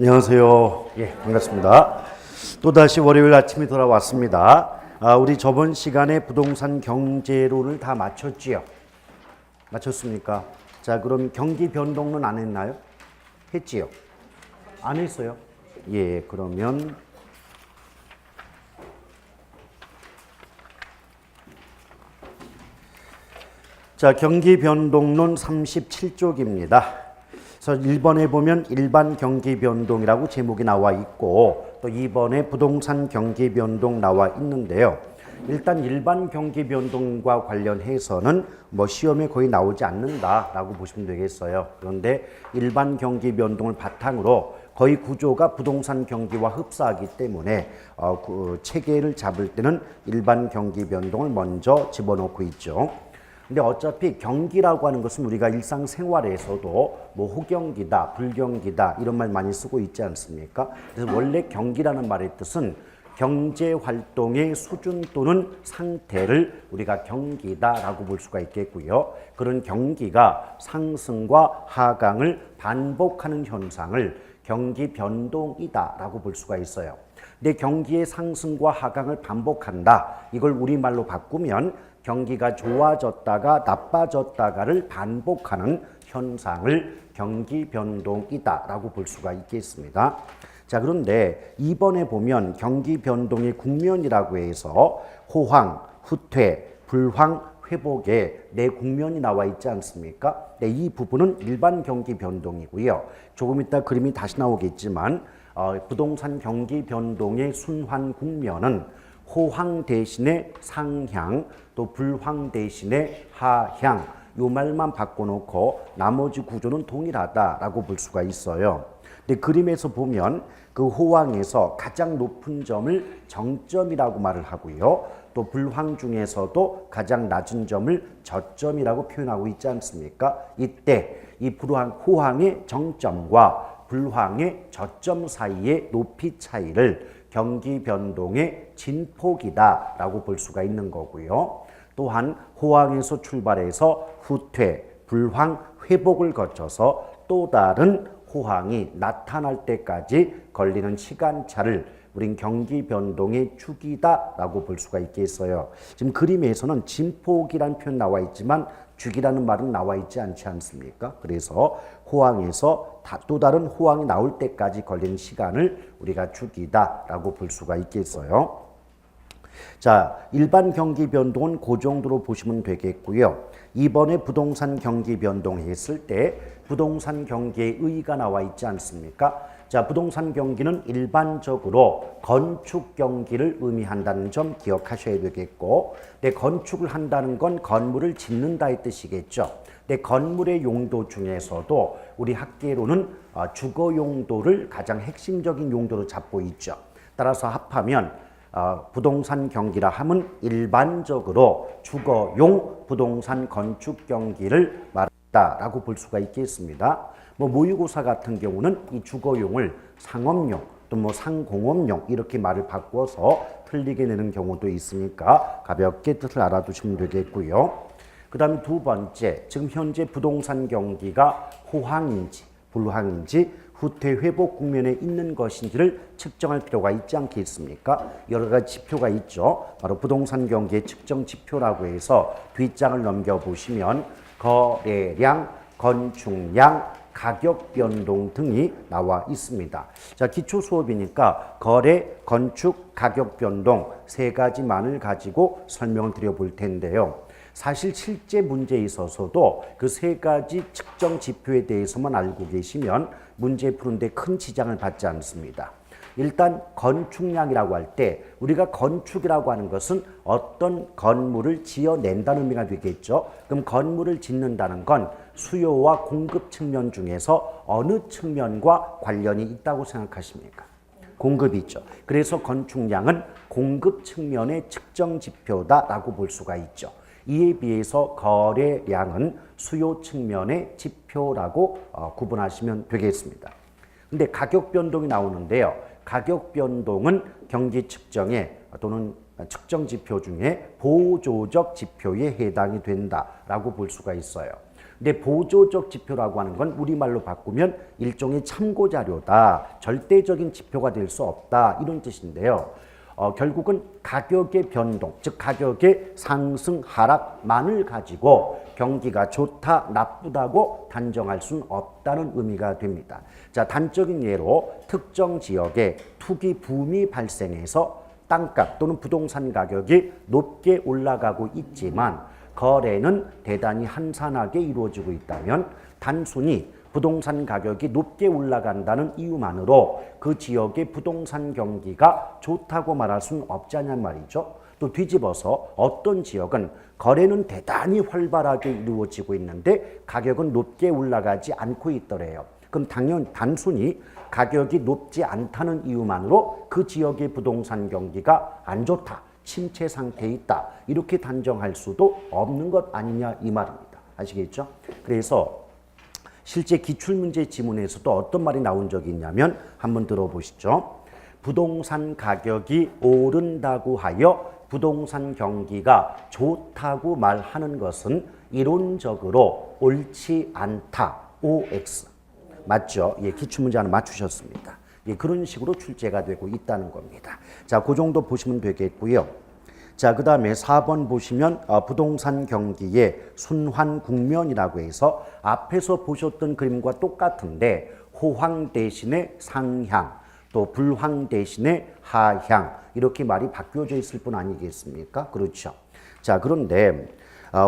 안녕하세요. 예, 반갑습니다. 또다시 월요일 아침이 돌아왔습니다. 우리 저번 시간에 부동산 경제론을 다 마쳤지요? 마쳤습니까? 자, 그럼 경기 변동론 안 했나요? 했지요? 안 했어요? 예, 그러면 자, 경기 변동론 37쪽입니다. 그래서 1번에 보면 일반 경기 변동이라고 제목이 나와 있고 또 2번에 부동산 경기 변동 나와 있는데요. 일단 일반 경기 변동과 관련해서는 시험에 거의 나오지 않는다라고 보시면 되겠어요. 그런데 일반 경기 변동을 바탕으로 거의 구조가 부동산 경기와 흡사하기 때문에 체계를 잡을 때는 일반 경기 변동을 먼저 집어넣고 있죠. 근데 어차피 경기라고 하는 것은 우리가 일상생활에서도 호경기다, 불경기다 이런 말 많이 쓰고 있지 않습니까? 그래서 원래 경기라는 말의 뜻은 경제활동의 수준 또는 상태를 우리가 경기다라고 볼 수가 있겠고요. 그런 경기가 상승과 하강을 반복하는 현상을 경기 변동이다라고 볼 수가 있어요. 근데 경기의 상승과 하강을 반복한다. 이걸 우리말로 바꾸면 경기가 좋아졌다가 나빠졌다가를 반복하는 현상을 경기 변동이다라고 볼 수가 있겠습니다. 자, 그런데 이번에 보면 경기 변동의 국면이라고 해서 호황, 후퇴, 불황, 회복의 네 국면이 나와 있지 않습니까? 네, 이 부분은 일반 경기 변동이고요. 조금 이따 그림이 다시 나오겠지만 부동산 경기 변동의 순환 국면은 호황 대신에 상향, 또 불황 대신에 하향, 요 말만 바꿔놓고 나머지 구조는 동일하다라고 볼 수가 있어요. 근데 그림에서 보면 그 호황에서 가장 높은 점을 정점이라고 말을 하고요. 또 불황 중에서도 가장 낮은 점을 저점이라고 표현하고 있지 않습니까? 이때 이 호황의 정점과 불황의 저점 사이의 높이 차이를 경기 변동의 진폭이다라고 볼 수가 있는 거고요. 또한 호황에서 출발해서 후퇴, 불황, 회복을 거쳐서 또 다른 호황이 나타날 때까지 걸리는 시간차를 우린 경기 변동의 주기다라고 볼 수가 있겠어요. 지금 그림에서는 진폭이라는 표현 나와 있지만 주기라는 말은 나와 있지 않지 않습니까? 그래서 호황에서 또 다른 호황이 나올 때까지 걸리는 시간을 우리가 주기다라고 볼 수가 있겠어요. 자, 일반 경기 변동은 그 정도로 보시면 되겠고요. 이번에 부동산 경기 변동했을 때 부동산 경기의 의의가 나와 있지 않습니까? 자, 부동산 경기는 일반적으로 건축 경기를 의미한다는 점 기억하셔야 되겠고, 건축을 한다는 건 건물을 짓는다의 뜻이겠죠. 건물의 용도 중에서도 우리 학계로는 주거 용도를 가장 핵심적인 용도로 잡고 있죠. 따라서 합하면 부동산 경기라 하면 일반적으로 주거용 부동산 건축 경기를 말한다라고 볼 수가 있겠습니다. 모의고사 같은 경우는 이 주거용을 상업용 또 상공업용 이렇게 말을 바꿔서 틀리게 내는 경우도 있으니까 가볍게 뜻을 알아두시면 되겠고요. 그 다음에 두 번째, 지금 현재 부동산 경기가 호황인지 불황인지 후퇴 회복 국면에 있는 것인지를 측정할 필요가 있지 않겠습니까? 여러 가지 지표가 있죠. 바로 부동산 경기의 측정 지표라고 해서 뒷장을 넘겨보시면 거래량, 건축량, 가격 변동 등이 나와 있습니다. 자, 기초 수업이니까 거래, 건축, 가격 변동 세 가지만을 가지고 설명을 드려볼 텐데요. 사실 실제 문제에 있어서도 그 세 가지 측정 지표에 대해서만 알고 계시면 문제 푸는데 큰 지장을 받지 않습니다. 일단 건축량이라고 할 때 우리가 건축이라고 하는 것은 어떤 건물을 지어낸다는 의미가 되겠죠. 그럼 건물을 짓는다는 건 수요와 공급 측면 중에서 어느 측면과 관련이 있다고 생각하십니까? 공급이 있죠. 그래서 건축량은 공급 측면의 측정 지표다라고 볼 수가 있죠. 이에 비해서 거래량은 수요 측면의 지표라고 구분하시면 되겠습니다. 근데 가격 변동이 나오는데요. 가격 변동은 경기 측정에 또는 측정 지표 중에 보조적 지표에 해당이 된다라고 볼 수가 있어요. 근데 보조적 지표라고 하는 건 우리말로 바꾸면 일종의 참고자료다. 절대적인 지표가 될 수 없다. 이런 뜻인데요. 결국은 가격의 변동, 즉 가격의 상승, 하락만을 가지고 경기가 좋다, 나쁘다고 단정할 수는 없다는 의미가 됩니다. 자, 단적인 예로 특정 지역에 투기 붐이 발생해서 땅값 또는 부동산 가격이 높게 올라가고 있지만 거래는 대단히 한산하게 이루어지고 있다면 단순히 부동산 가격이 높게 올라간다는 이유만으로 그 지역의 부동산 경기가 좋다고 말할 수는 없지 않냔 말이죠. 또 뒤집어서 어떤 지역은 거래는 대단히 활발하게 이루어지고 있는데 가격은 높게 올라가지 않고 있더래요. 그럼 단순히 가격이 높지 않다는 이유만으로 그 지역의 부동산 경기가 안 좋다, 침체 상태에 있다, 이렇게 단정할 수도 없는 것 아니냐 이 말입니다. 아시겠죠? 그래서 실제 기출문제 지문에서도 어떤 말이 나온 적이 있냐면 한번 들어보시죠. 부동산 가격이 오른다고 하여 부동산 경기가 좋다고 말하는 것은 이론적으로 옳지 않다. OX. 맞죠? 예, 기출문제 하나 맞추셨습니다. 예, 그런 식으로 출제가 되고 있다는 겁니다. 자, 그 정도 보시면 되겠고요. 자, 그 다음에 4번 보시면 부동산 경기의 순환 국면이라고 해서 앞에서 보셨던 그림과 똑같은데 호황 대신에 상향, 또 불황 대신에 하향, 이렇게 말이 바뀌어져 있을 뿐 아니겠습니까? 그렇죠. 자, 그런데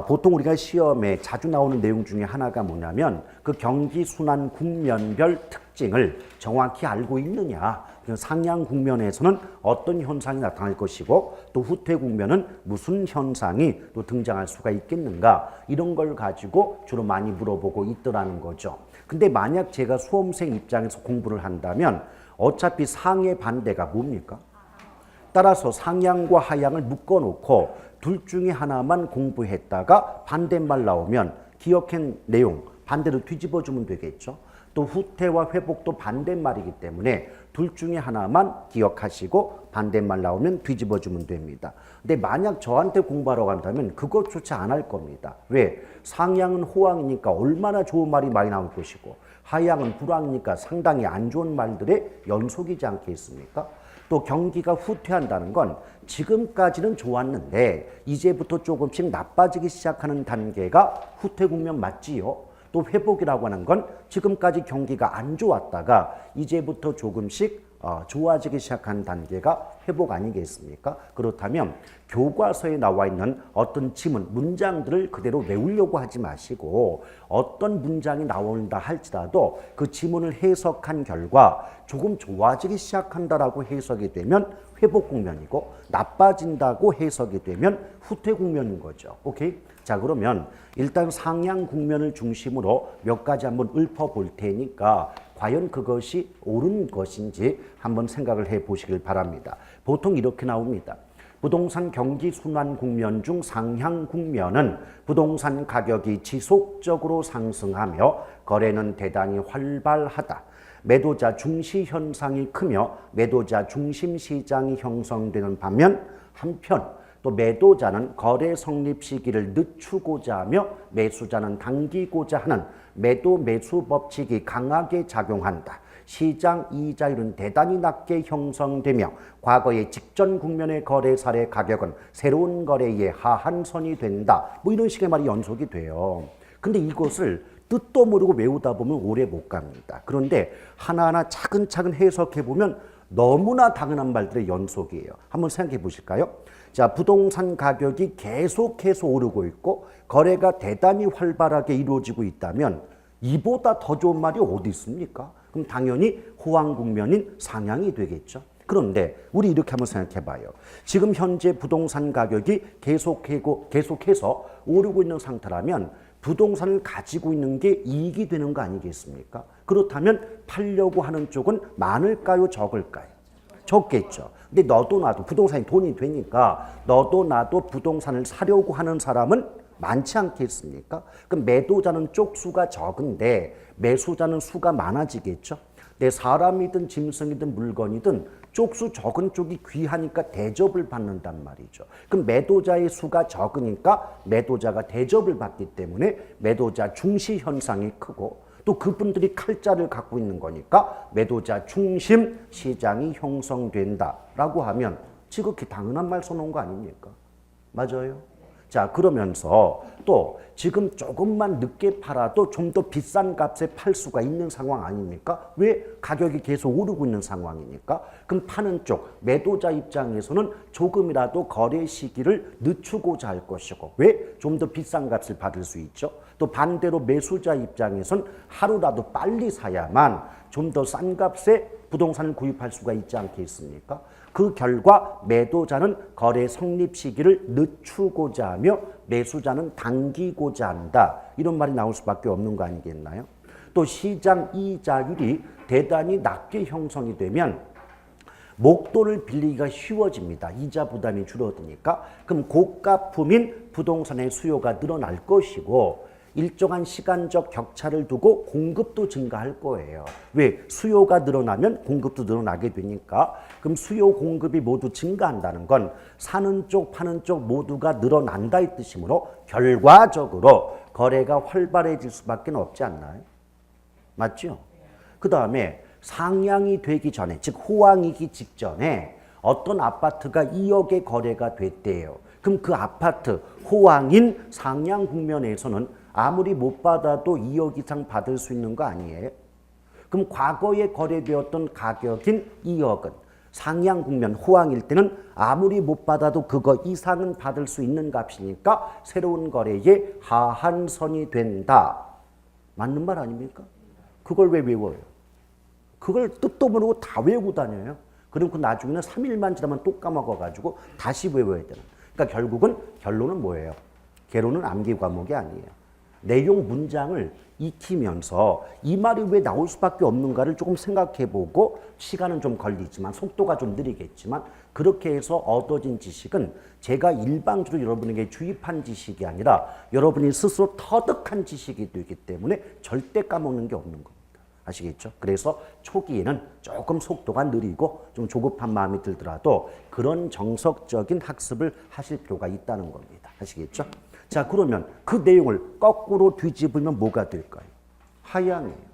보통 우리가 시험에 자주 나오는 내용 중에 하나가 뭐냐면 그 경기 순환 국면별 특징을 정확히 알고 있느냐. 상향 국면에서는 어떤 현상이 나타날 것이고 또 후퇴 국면은 무슨 현상이 또 등장할 수가 있겠는가, 이런 걸 가지고 주로 많이 물어보고 있더라는 거죠. 근데 만약 제가 수험생 입장에서 공부를 한다면 어차피 상의 반대가 뭡니까? 따라서 상향과 하향을 묶어놓고 둘 중에 하나만 공부했다가 반대말 나오면 기억한 내용 반대로 뒤집어주면 되겠죠. 또 후퇴와 회복도 반대말이기 때문에 둘 중에 하나만 기억하시고 반대말 나오면 뒤집어주면 됩니다. 근데 만약 저한테 공부하러 간다면 그것조차 안 할 겁니다. 왜? 상향은 호황이니까 얼마나 좋은 말이 많이 나올 것이고 하향은 불황이니까 상당히 안 좋은 말들의 연속이지 않겠습니까? 또 경기가 후퇴한다는 건 지금까지는 좋았는데 이제부터 조금씩 나빠지기 시작하는 단계가 후퇴 국면 맞지요? 또 회복이라고 하는 건 지금까지 경기가 안 좋았다가 이제부터 조금씩 좋아지기 시작한 단계가 회복 아니겠습니까? 그렇다면 교과서에 나와 있는 어떤 지문, 문장들을 그대로 외우려고 하지 마시고 어떤 문장이 나온다 할지라도 그 지문을 해석한 결과 조금 좋아지기 시작한다라고 해석이 되면 회복 국면이고 나빠진다고 해석이 되면 후퇴 국면인 거죠. 오케이? 자, 그러면 일단 상향 국면을 중심으로 몇 가지 한번 읊어볼 테니까 과연 그것이 옳은 것인지 한번 생각을 해보시길 바랍니다. 보통 이렇게 나옵니다. 부동산 경기 순환 국면 중 상향 국면은 부동산 가격이 지속적으로 상승하며 거래는 대단히 활발하다. 매도자 중시 현상이 크며 매도자 중심 시장이 형성되는 반면 한편 또 매도자는 거래 성립 시기를 늦추고자 하며 매수자는 당기고자 하는 매도 매수 법칙이 강하게 작용한다. 시장 이자율은 대단히 낮게 형성되며 과거의 직전 국면의 거래 사례 가격은 새로운 거래의 하한선이 된다. 뭐 이런 식의 말이 연속이 돼요. 근데 이것을 뜻도 모르고 외우다 보면 오래 못 갑니다. 그런데 하나하나 차근차근 해석해 보면 너무나 당연한 말들의 연속이에요. 한번 생각해 보실까요? 자, 부동산 가격이 계속해서 오르고 있고 거래가 대단히 활발하게 이루어지고 있다면 이보다 더 좋은 말이 어디 있습니까? 그럼 당연히 호황 국면인 상향이 되겠죠. 그런데 우리 이렇게 한번 생각해 봐요. 지금 현재 부동산 가격이 계속해서 오르고 있는 상태라면 부동산을 가지고 있는 게 이익이 되는 거 아니겠습니까? 그렇다면 팔려고 하는 쪽은 많을까요? 적을까요? 적겠죠. 근데 너도 나도 부동산이 돈이 되니까 너도 나도 부동산을 사려고 하는 사람은 많지 않겠습니까? 그럼 매도자는 쪽수가 적은데 매수자는 수가 많아지겠죠. 내 사람이든 짐승이든 물건이든 쪽수 적은 쪽이 귀하니까 대접을 받는단 말이죠. 그럼 매도자의 수가 적으니까 매도자가 대접을 받기 때문에 매도자 중시 현상이 크고 또 그분들이 칼자를 갖고 있는 거니까 매도자 중심 시장이 형성된다라고 하면 지극히 당연한 말 써놓은 거 아닙니까? 맞아요? 자, 그러면서 또 지금 조금만 늦게 팔아도 좀 더 비싼 값에 팔 수가 있는 상황 아닙니까? 왜? 가격이 계속 오르고 있는 상황이니까. 그럼 파는 쪽, 매도자 입장에서는 조금이라도 거래 시기를 늦추고자 할 것이고, 왜? 좀 더 비싼 값을 받을 수 있죠. 또 반대로 매수자 입장에선 하루라도 빨리 사야만 좀 더 싼 값에 부동산을 구입할 수가 있지 않겠습니까? 그 결과 매도자는 거래 성립 시기를 늦추고자 하며 매수자는 당기고자 한다. 이런 말이 나올 수밖에 없는 거 아니겠나요? 또 시장 이자율이 대단히 낮게 형성이 되면 목돈을 빌리기가 쉬워집니다. 이자 부담이 줄어드니까. 그럼 고가품인 부동산의 수요가 늘어날 것이고 일정한 시간적 격차를 두고 공급도 증가할 거예요. 왜? 수요가 늘어나면 공급도 늘어나게 되니까. 그럼 수요 공급이 모두 증가한다는 건 사는 쪽 파는 쪽 모두가 늘어난다 이 뜻이므로 결과적으로 거래가 활발해질 수밖에 없지 않나요? 맞죠? 그 다음에 상향이 되기 전에, 즉 호황이기 직전에 어떤 아파트가 2억의 거래가 됐대요. 그럼 그 아파트 호황인 상향 국면에서는 아무리 못 받아도 2억 이상 받을 수 있는 거 아니에요? 그럼 과거에 거래되었던 가격인 2억은 상향 국면 호황일 때는 아무리 못 받아도 그거 이상은 받을 수 있는 값이니까 새로운 거래의 하한선이 된다. 맞는 말 아닙니까? 그걸 왜 외워요? 그걸 뜻도 모르고 다 외우고 다녀요. 그럼 그 나중에는 3일만 지나면 또 까먹어가지고 다시 외워야 되는. 그러니까 결국은 결론은 뭐예요? 개론은 암기 과목이 아니에요. 내용 문장을 익히면서 이 말이 왜 나올 수밖에 없는가를 조금 생각해보고 시간은 좀 걸리지만 속도가 좀 느리겠지만 그렇게 해서 얻어진 지식은 제가 일방적으로 여러분에게 주입한 지식이 아니라 여러분이 스스로 터득한 지식이 되기 때문에 절대 까먹는 게 없는 겁니다. 아시겠죠? 그래서 초기에는 조금 속도가 느리고 좀 조급한 마음이 들더라도 그런 정석적인 학습을 하실 필요가 있다는 겁니다. 아시겠죠? 자, 그러면 그 내용을 거꾸로 뒤집으면 뭐가 될까요? 하향이에요.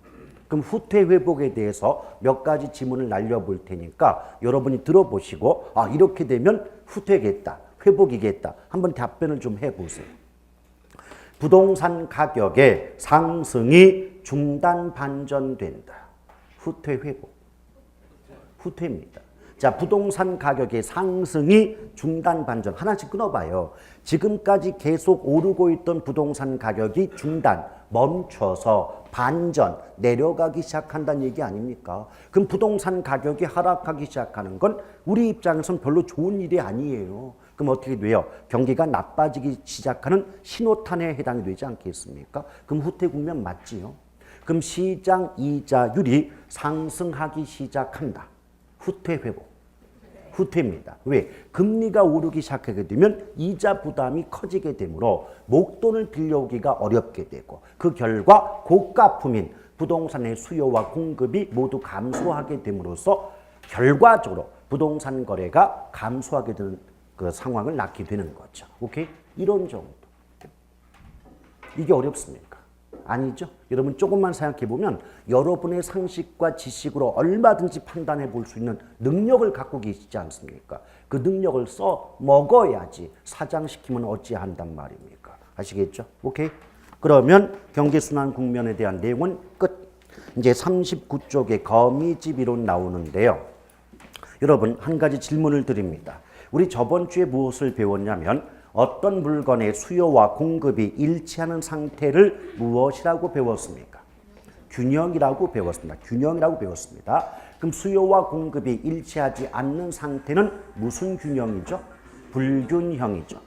그럼 후퇴 회복에 대해서 몇 가지 지문을 날려볼 테니까 여러분이 들어보시고 아, 이렇게 되면 후퇴겠다, 회복이겠다. 한번 답변을 좀 해보세요. 부동산 가격의 상승이 중단 반전된다. 후퇴 회복. 후퇴입니다. 자, 부동산 가격의 상승이 중단 반전. 하나씩 끊어봐요. 지금까지 계속 오르고 있던 부동산 가격이 중단, 멈춰서 반전, 내려가기 시작한다는 얘기 아닙니까? 그럼 부동산 가격이 하락하기 시작하는 건 우리 입장에선 별로 좋은 일이 아니에요. 그럼 어떻게 돼요? 경기가 나빠지기 시작하는 신호탄에 해당이 되지 않겠습니까? 그럼 후퇴 국면 맞지요? 그럼 시장 이자율이 상승하기 시작한다. 후퇴 회복. 후퇴입니다. 왜? 금리가 오르기 시작하게 되면 이자 부담이 커지게 되므로 목돈을 빌려오기가 어렵게 되고 그 결과 고가품인 부동산의 수요와 공급이 모두 감소하게 됨으로써 결과적으로 부동산 거래가 감소하게 되는 그 상황을 낳게 되는 거죠. 오케이? 이런 정도. 이게 어렵습니까? 아니죠? 여러분 조금만 생각해보면 여러분의 상식과 지식으로 얼마든지 판단해 볼 수 있는 능력을 갖고 계시지 않습니까? 그 능력을 써 먹어야지 사장시키면 어찌한단 말입니까? 아시겠죠? 오케이? 그러면 경제순환 국면에 대한 내용은 끝. 이제 39쪽에 거미집 이론 나오는데요. 여러분 한 가지 질문을 드립니다. 우리 저번 주에 무엇을 배웠냐면 어떤 물건의 수요와 공급이 일치하는 상태를 무엇이라고 배웠습니까? 균형이라고 배웠습니다. 균형이라고 배웠습니다. 그럼 수요와 공급이 일치하지 않는 상태는 무슨 균형이죠? 불균형이죠.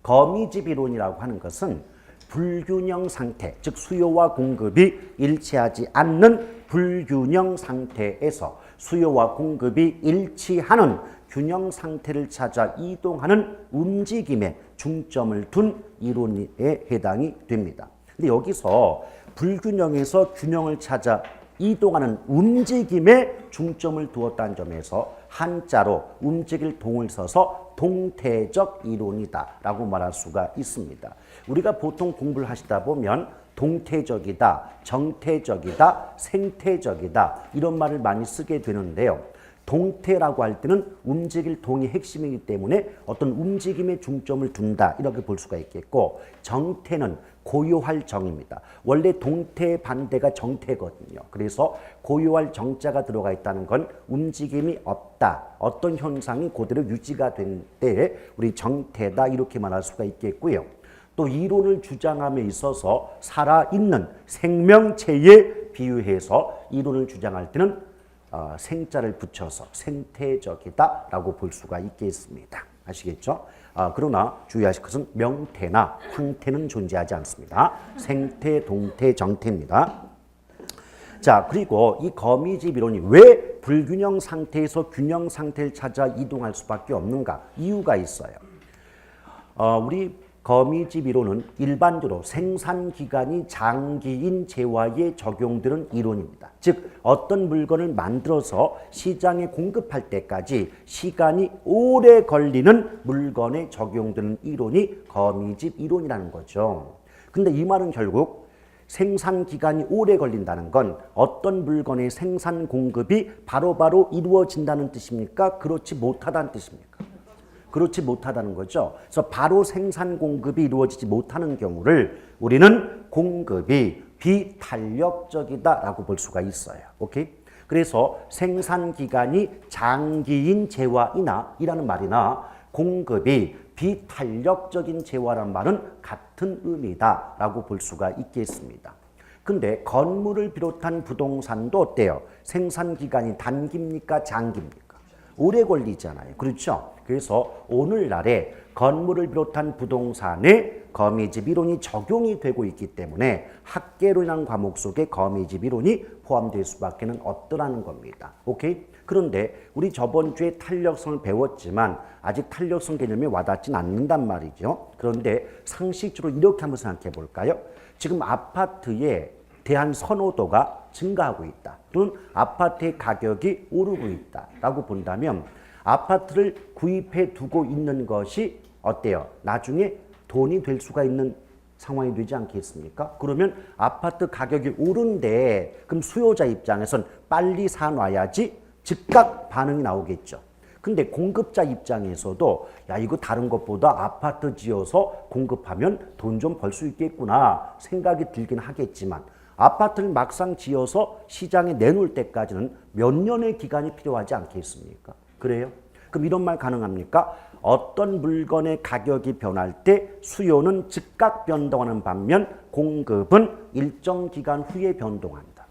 거미집 이론이라고 하는 것은 불균형 상태, 즉 수요와 공급이 일치하지 않는 불균형 상태에서 수요와 공급이 일치하는 균형 상태를 찾아 이동하는 움직임에 중점을 둔 이론에 해당이 됩니다. 근데 여기서 불균형에서 균형을 찾아 이동하는 움직임에 중점을 두었다는 점에서 한자로 움직일 동을 써서 동태적 이론이다 라고 말할 수가 있습니다. 우리가 보통 공부를 하시다 보면 동태적이다, 정태적이다, 생태적이다 이런 말을 많이 쓰게 되는데요. 동태라고 할 때는 움직일 동이 핵심이기 때문에 어떤 움직임에 중점을 둔다 이렇게 볼 수가 있겠고, 정태는 고요할 정입니다. 원래 동태의 반대가 정태거든요. 그래서 고요할 정자가 들어가 있다는 건 움직임이 없다, 어떤 현상이 그대로 유지가 된 때에 우리 정태다 이렇게 말할 수가 있겠고요. 또 이론을 주장함에 있어서 살아있는 생명체에 비유해서 이론을 주장할 때는 생자를 붙여서 생태적이다 라고 볼 수가 있겠습니다. 아시겠죠? 그러나 주의하실 것은 명태나 황태는 존재하지 않습니다. 생태, 동태, 정태입니다. 자, 그리고 이 거미집 이론이 왜 불균형 상태에서 균형 상태를 찾아 이동할 수밖에 없는가? 이유가 있어요. 우리 거미집 이론은 일반적으로 생산기간이 장기인 재화에 적용되는 이론입니다. 즉 어떤 물건을 만들어서 시장에 공급할 때까지 시간이 오래 걸리는 물건에 적용되는 이론이 거미집 이론이라는 거죠. 근데 이 말은 결국 생산기간이 오래 걸린다는 건 어떤 물건의 생산 공급이 바로바로 이루어진다는 뜻입니까? 그렇지 못하다는 뜻입니까? 그렇지 못하다는 거죠. 그래서 바로 생산 공급이 이루어지지 못하는 경우를 우리는 공급이 비탄력적이다라고 볼 수가 있어요. 오케이? 그래서 생산 기간이 장기인 재화이나 이라는 말이나 공급이 비탄력적인 재화란 말은 같은 의미다라고 볼 수가 있겠습니다. 근데 건물을 비롯한 부동산도 어때요? 생산 기간이 단기입니까? 장기입니까? 오래 걸리잖아요. 그렇죠? 그래서 오늘날에 건물을 비롯한 부동산에 거미집 이론이 적용이 되고 있기 때문에 학계론이라는 과목 속에 거미집 이론이 포함될 수밖에 없더라는 겁니다. 오케이? 그런데 우리 저번 주에 탄력성을 배웠지만 아직 탄력성 개념이 와닿진 않는단 말이죠. 그런데 상식적으로 이렇게 한번 생각해 볼까요? 지금 아파트에 대한 선호도가 증가하고 있다. 또는 아파트의 가격이 오르고 있다라고 본다면 아파트를 구입해 두고 있는 것이 어때요? 나중에 돈이 될 수가 있는 상황이 되지 않겠습니까? 그러면 아파트 가격이 오른데 그럼 수요자 입장에선 빨리 사놔야지 즉각 반응이 나오겠죠. 근데 공급자 입장에서도 야 이거 다른 것보다 아파트 지어서 공급하면 돈 좀 벌 수 있겠구나 생각이 들긴 하겠지만 아파트를 막상 지어서 시장에 내놓을 때까지는 몇 년의 기간이 필요하지 않겠습니까? 그래요? 그럼 이런 말 가능합니까? 어떤 물건의 가격이 변할 때 수요는 즉각 변동하는 반면 공급은 일정 기간 후에 변동한다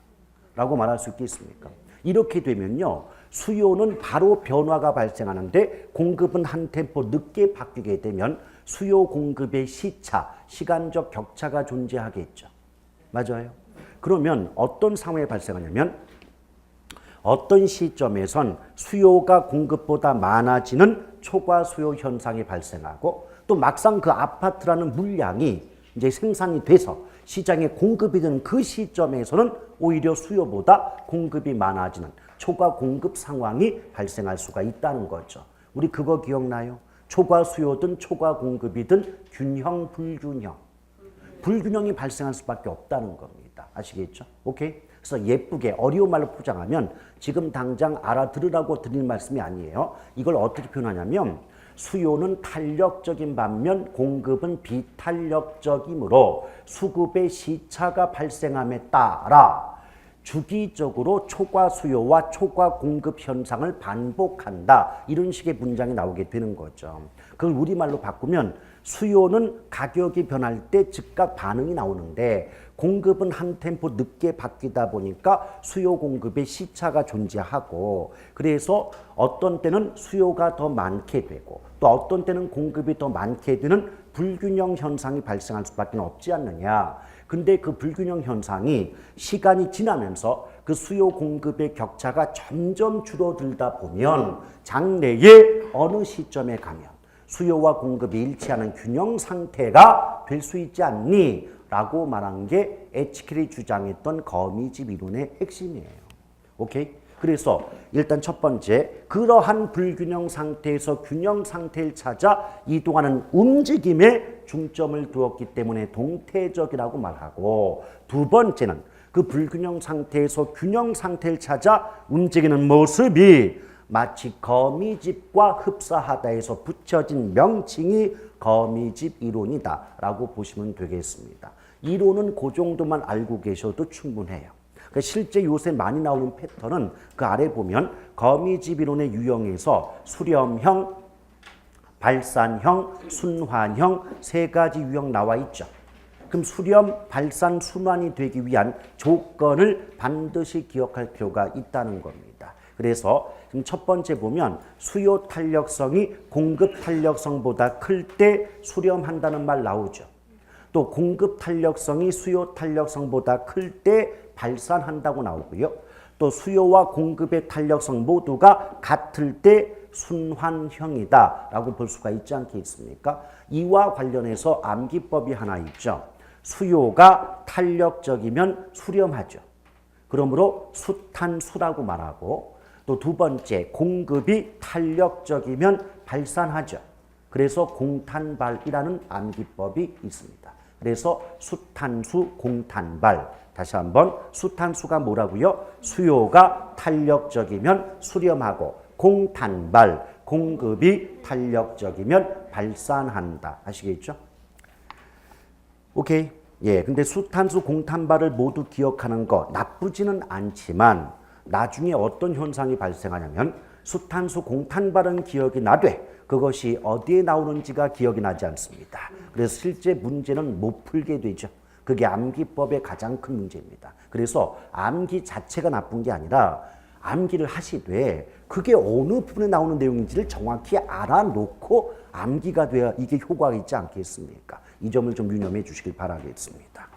라고 말할 수 있겠습니까? 이렇게 되면요 수요는 바로 변화가 발생하는데 공급은 한 템포 늦게 바뀌게 되면 수요 공급의 시차, 시간적 격차가 존재하겠죠. 맞아요? 그러면 어떤 상황이 발생하냐면 어떤 시점에선 수요가 공급보다 많아지는 초과 수요 현상이 발생하고 또 막상 그 아파트라는 물량이 이제 생산이 돼서 시장에 공급이 되는 그 시점에서는 오히려 수요보다 공급이 많아지는 초과 공급 상황이 발생할 수가 있다는 거죠. 우리 그거 기억나요? 초과 수요든 초과 공급이든 균형, 불균형. 불균형이 발생할 수밖에 없다는 겁니다. 아시겠죠? 오케이? 그래서 예쁘게 어려운 말로 포장하면 지금 당장 알아들으라고 드리는 말씀이 아니에요. 이걸 어떻게 표현하냐면 수요는 탄력적인 반면 공급은 비탄력적이므로 수급의 시차가 발생함에 따라 주기적으로 초과 수요와 초과 공급 현상을 반복한다. 이런 식의 문장이 나오게 되는 거죠. 그걸 우리말로 바꾸면 수요는 가격이 변할 때 즉각 반응이 나오는데 공급은 한 템포 늦게 바뀌다 보니까 수요 공급의 시차가 존재하고 그래서 어떤 때는 수요가 더 많게 되고 또 어떤 때는 공급이 더 많게 되는 불균형 현상이 발생할 수밖에 없지 않느냐. 근데 그 불균형 현상이 시간이 지나면서 그 수요 공급의 격차가 점점 줄어들다 보면 장래에 어느 시점에 가면 수요와 공급이 일치하는 균형 상태가 될 수 있지 않니? 라고 말한 게 에치킬이 주장했던 거미집 이론의 핵심이에요. 오케이? 그래서 일단 첫 번째, 그러한 불균형 상태에서 균형 상태를 찾아 이동하는 움직임에 중점을 두었기 때문에 동태적이라고 말하고, 두 번째는 그 불균형 상태에서 균형 상태를 찾아 움직이는 모습이 마치 거미집과 흡사하다에서 붙여진 명칭이 거미집 이론이다 라고 보시면 되겠습니다. 이론은 그 정도만 알고 계셔도 충분해요. 실제 요새 많이 나오는 패턴은 그 아래 보면 거미집 이론의 유형에서 수렴형, 발산형, 순환형 세 가지 유형 나와 있죠. 그럼 수렴, 발산, 순환이 되기 위한 조건을 반드시 기억할 필요가 있다는 겁니다. 그래서 지금 첫 번째 보면 수요 탄력성이 공급 탄력성보다 클 때 수렴한다는 말 나오죠. 또 공급 탄력성이 수요 탄력성보다 클 때 발산한다고 나오고요. 또 수요와 공급의 탄력성 모두가 같을 때 순환형이다 라고 볼 수가 있지 않겠습니까? 이와 관련해서 암기법이 하나 있죠. 수요가 탄력적이면 수렴하죠. 그러므로 수탄수라고 말하고, 또 두 번째 공급이 탄력적이면 발산하죠. 그래서 공탄발이라는 암기법이 있습니다. 그래서 수탄수, 공탄발. 다시 한번 수탄수가 뭐라고요? 수요가 탄력적이면 수렴하고, 공탄발, 공급이 탄력적이면 발산한다. 아시겠죠? 오케이. 예, 근데 수탄수, 공탄발을 모두 기억하는 거 나쁘지는 않지만 나중에 어떤 현상이 발생하냐면 수탄수, 공탄발은 기억이 나되 그것이 어디에 나오는지가 기억이 나지 않습니다. 그래서 실제 문제는 못 풀게 되죠. 그게 암기법의 가장 큰 문제입니다. 그래서 암기 자체가 나쁜 게 아니라 암기를 하시되 그게 어느 부분에 나오는 내용인지를 정확히 알아놓고 암기가 돼야 이게 효과가 있지 않겠습니까? 이 점을 좀 유념해 주시길 바라겠습니다.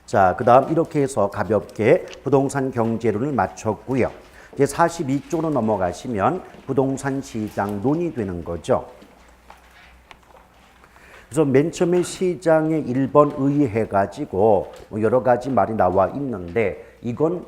자, 그 다음 이렇게 해서 가볍게 부동산 경제론을 마쳤고요. 이제 42쪽으로 넘어가시면 부동산 시장 논의되는 거죠. 그래서 맨 처음에 시장에 1번 의해가지고 여러 가지 말이 나와 있는데 이건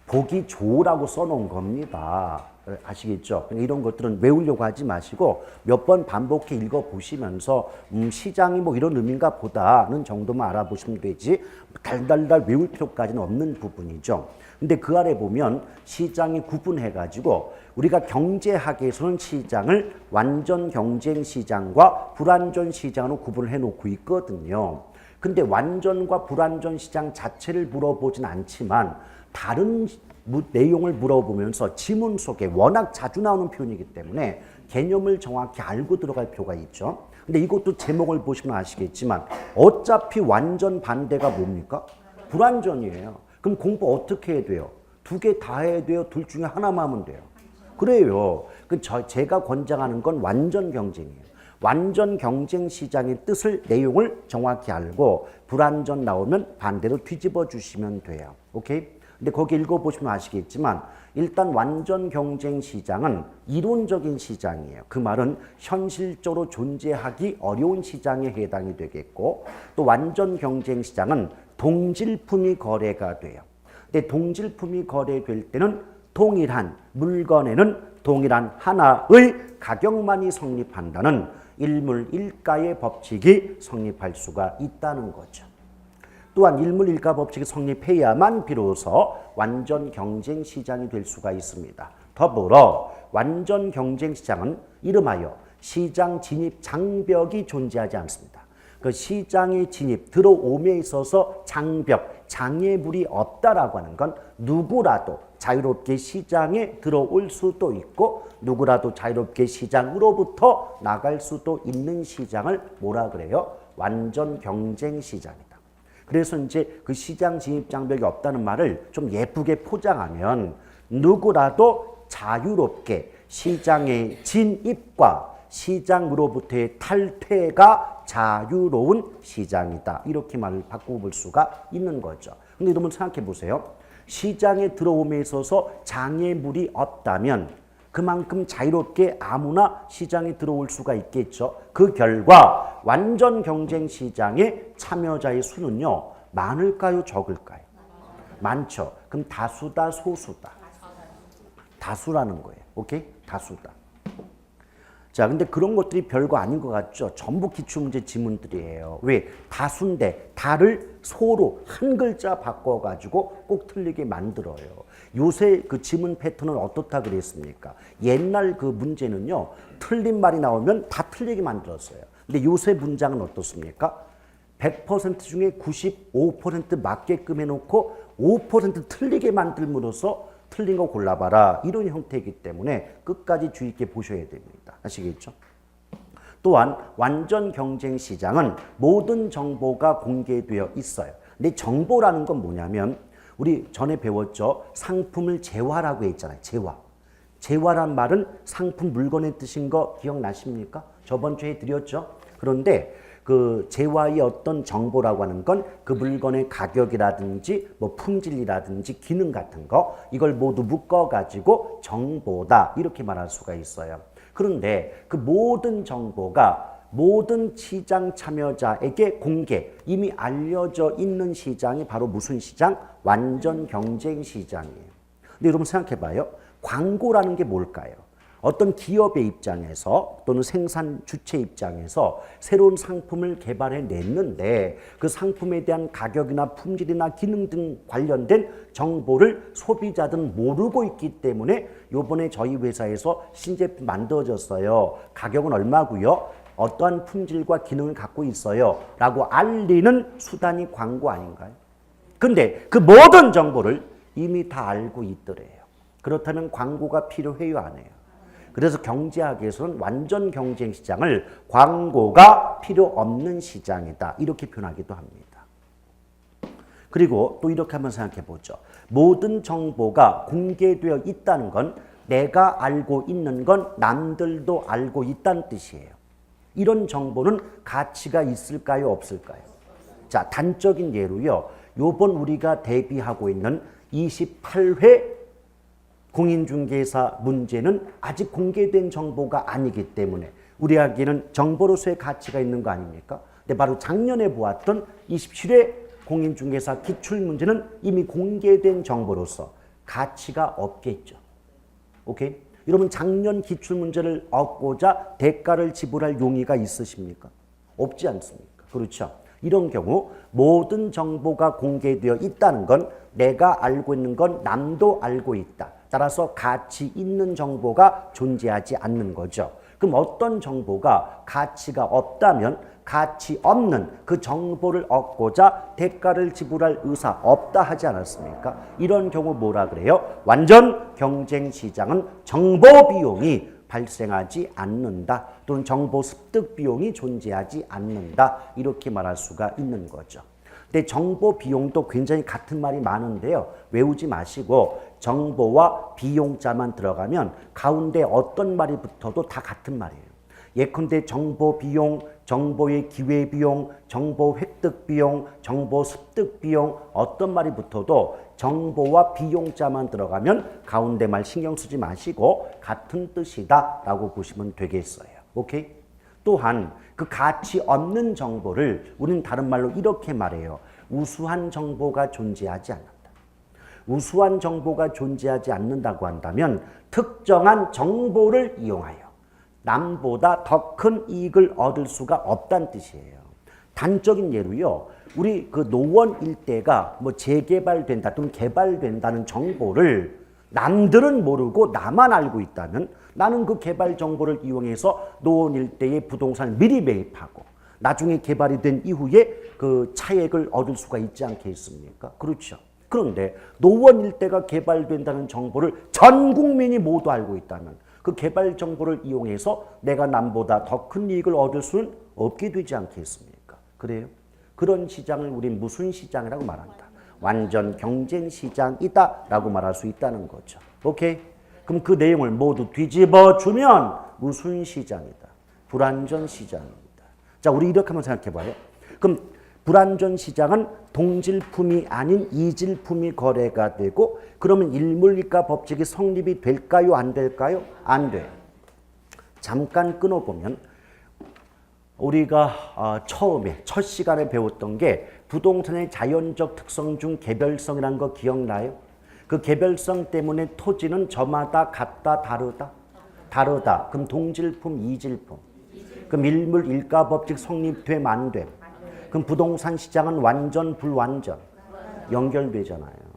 보기 좋으라고 써놓은 겁니다. 아시겠죠? 이런 것들은 외우려고 하지 마시고 몇 번 반복해 읽어보시면서 시장이 뭐 이런 의미인가 보다는 정도만 알아보시면 되지 달달달 외울 필요까지는 없는 부분이죠. 근데 그 아래 보면 시장이 구분해가지고 우리가 경제학에서는 시장을 완전 경쟁 시장과 불완전 시장으로 구분을 해놓고 있거든요. 근데 완전과 불완전 시장 자체를 물어보진 않지만 다른 내용을 물어보면서 지문 속에 워낙 자주 나오는 표현이기 때문에 개념을 정확히 알고 들어갈 필요가 있죠. 근데 이것도 제목을 보시면 아시겠지만 어차피 완전 반대가 뭡니까? 불완전이에요. 그럼 공부 어떻게 해야 돼요? 두 개 다 해야 돼요? 둘 중에 하나만 하면 돼요? 그래요. 제가 권장하는 건 완전 경쟁이에요. 완전 경쟁 시장의 뜻을, 내용을 정확히 알고 불완전 나오면 반대로 뒤집어 주시면 돼요. 오케이? 근데 거기 읽어보시면 아시겠지만 일단 완전 경쟁 시장은 이론적인 시장이에요. 그 말은 현실적으로 존재하기 어려운 시장에 해당이 되겠고, 또 완전 경쟁 시장은 동질품이 거래가 돼요. 근데 동질품이 거래될 때는 동일한 물건에는 동일한 하나의 가격만이 성립한다는 일물일가의 법칙이 성립할 수가 있다는 거죠. 또한 일물일가 법칙이 성립해야만 비로소 완전 경쟁 시장이 될 수가 있습니다. 더불어 완전 경쟁 시장은 이름하여 시장 진입 장벽이 존재하지 않습니다. 그 시장의 진입, 들어옴에 있어서 장벽, 장애물이 없다라고 하는 건 누구라도 자유롭게 시장에 들어올 수도 있고 누구라도 자유롭게 시장으로부터 나갈 수도 있는 시장을 뭐라 그래요? 완전 경쟁 시장이다. 그래서 이제 그 시장 진입 장벽이 없다는 말을 좀 예쁘게 포장하면 누구라도 자유롭게 시장의 진입과 시장으로부터의 탈퇴가 자유로운 시장이다. 이렇게 말을 바꿔볼 수가 있는 거죠. 근데 여러분 생각해 보세요. 시장에 들어옴에 있어서 장애물이 없다면 그만큼 자유롭게 아무나 시장에 들어올 수가 있겠죠. 그 결과 완전 경쟁 시장의 참여자의 수는요. 많을까요? 적을까요? 많죠. 그럼 다수다, 소수다? 다수라는 거예요. 오케이? 다수다. 자, 근데 그런 것들이 별거 아닌 것 같죠? 전부 기출문제 지문들이에요. 왜? 다수인데 다를 소로 한 글자 바꿔가지고 꼭 틀리게 만들어요. 요새 그 지문 패턴은 어떻다 그랬습니까? 옛날 그 문제는요, 틀린 말이 나오면 다 틀리게 만들었어요. 근데 요새 문장은 어떻습니까? 100% 중에 95% 맞게끔 해놓고 5% 틀리게 만들므로써 틀린 거 골라봐라. 이런 형태이기 때문에 끝까지 주의 있게 보셔야 됩니다. 아시겠죠? 또한 완전 경쟁 시장은 모든 정보가 공개되어 있어요. 근데 정보라는 건 뭐냐면 우리 전에 배웠죠. 상품을 재화라고 했잖아요. 재화. 재화란 말은 상품 물건의 뜻인 거 기억나십니까? 저번 주에 드렸죠. 그런데 그 재화의 어떤 정보라고 하는 건 그 물건의 가격이라든지 뭐 품질이라든지 기능 같은 거 이걸 모두 묶어 가지고 정보다 이렇게 말할 수가 있어요. 그런데 그 모든 정보가 모든 시장 참여자에게 공개 이미 알려져 있는 시장이 바로 무슨 시장? 완전 경쟁 시장이에요. 근데 여러분 생각해 봐요. 광고라는 게 뭘까요? 어떤 기업의 입장에서 또는 생산 주체 입장에서 새로운 상품을 개발해 냈는데 그 상품에 대한 가격이나 품질이나 기능 등 관련된 정보를 소비자들은 모르고 있기 때문에 요번에 저희 회사에서 신제품 만들어졌어요. 가격은 얼마고요? 어떠한 품질과 기능을 갖고 있어요. 라고 알리는 수단이 광고 아닌가요? 근데 그 모든 정보를 이미 다 알고 있더래요. 그렇다면 광고가 필요해요, 안 해요? 그래서 경제학에서는 완전 경쟁 시장을 광고가 필요 없는 시장이다. 이렇게 표현하기도 합니다. 그리고 또 이렇게 한번 생각해 보죠. 모든 정보가 공개되어 있다는 건 내가 알고 있는 건 남들도 알고 있다는 뜻이에요. 이런 정보는 가치가 있을까요? 없을까요? 자, 단적인 예로요. 요번 우리가 대비하고 있는 28회 공인중개사 문제는 아직 공개된 정보가 아니기 때문에 우리에게는 정보로서의 가치가 있는 거 아닙니까? 근데 바로 작년에 보았던 27회 공인중개사 기출문제는 이미 공개된 정보로서 가치가 없겠죠. 오케이? 여러분 작년 기출문제를 얻고자 대가를 지불할 용의가 있으십니까? 없지 않습니까? 그렇죠? 이런 경우 모든 정보가 공개되어 있다는 건 내가 알고 있는 건 남도 알고 있다. 따라서 가치 있는 정보가 존재하지 않는 거죠. 그럼 어떤 정보가 가치가 없다면 가치 없는 그 정보를 얻고자 대가를 지불할 의사 없다 하지 않았습니까? 이런 경우 뭐라 그래요? 완전 경쟁 시장은 정보 비용이 발생하지 않는다. 또는 정보 습득 비용이 존재하지 않는다. 이렇게 말할 수가 있는 거죠. 근데 정보 비용도 굉장히 같은 말이 많은데요. 외우지 마시고 정보와 비용자만 들어가면 가운데 어떤 말이 붙어도 다 같은 말이에요. 예컨대 정보 비용, 정보의 기회 비용, 정보 획득 비용, 정보 습득 비용 어떤 말이 붙어도 정보와 비용자만 들어가면 가운데 말 신경 쓰지 마시고 같은 뜻이다 라고 보시면 되겠어요. 오케이? 또한 그 가치 없는 정보를 우리는 다른 말로 이렇게 말해요. 우수한 정보가 존재하지 않는다. 우수한 정보가 존재하지 않는다고 한다면 특정한 정보를 이용하여 남보다 더 큰 이익을 얻을 수가 없다는 뜻이에요. 단적인 예로요. 우리 그 노원 일대가 뭐 재개발된다 또는 개발된다는 정보를 남들은 모르고 나만 알고 있다면 나는 그 개발 정보를 이용해서 노원 일대의 부동산을 미리 매입하고 나중에 개발이 된 이후에 그 차액을 얻을 수가 있지 않겠습니까? 그렇죠. 그런데 노원 일대가 개발된다는 정보를 전 국민이 모두 알고 있다면 그 개발 정보를 이용해서 내가 남보다 더 큰 이익을 얻을 수는 없게 되지 않겠습니까? 그래요? 그런 시장을 우린 무슨 시장이라고 말한다? 완전 경쟁 시장이다 라고 말할 수 있다는 거죠. 오케이? 그럼 그 내용을 모두 뒤집어 주면 무슨 시장이다? 불완전 시장입니다. 자, 우리 이렇게 한번 생각해 봐요. 그럼 불완전 시장은 동질품이 아닌 이질품이 거래가 되고 그러면 일물이가 법칙이 성립이 될까요? 안 될까요? 안 돼요. 잠깐 끊어보면 우리가 처음에 첫 시간에 배웠던 게 부동산의 자연적 특성 중 개별성이라는 거 기억나요? 그 개별성 때문에 토지는 저마다 같다, 다르다? 다르다. 그럼 동질품, 이질품. 그럼 일물 일가법칙 성립됨, 안 됨. 그럼 부동산 시장은 완전, 불완전. 연결되잖아요.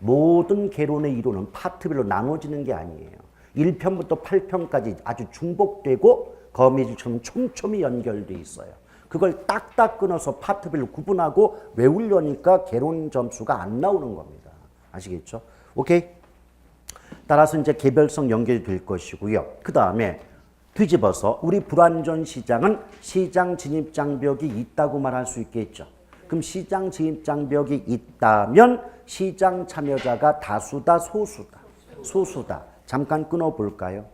모든 개론의 이론은 파트별로 나눠지는 게 아니에요. 1편부터 8편까지 아주 중복되고 거미줄처럼 촘촘히 연결돼 있어요. 그걸 딱딱 끊어서 파트별로 구분하고 외우려니까 개론 점수가 안 나오는 겁니다. 아시겠죠? 오케이? 따라서 이제 개별성 연결이 될 것이고요. 그 다음에 뒤집어서 우리 불완전 시장은 시장 진입 장벽이 있다고 말할 수 있겠죠. 그럼 시장 진입 장벽이 있다면 시장 참여자가 다수다, 소수다? 소수다. 잠깐 끊어볼까요?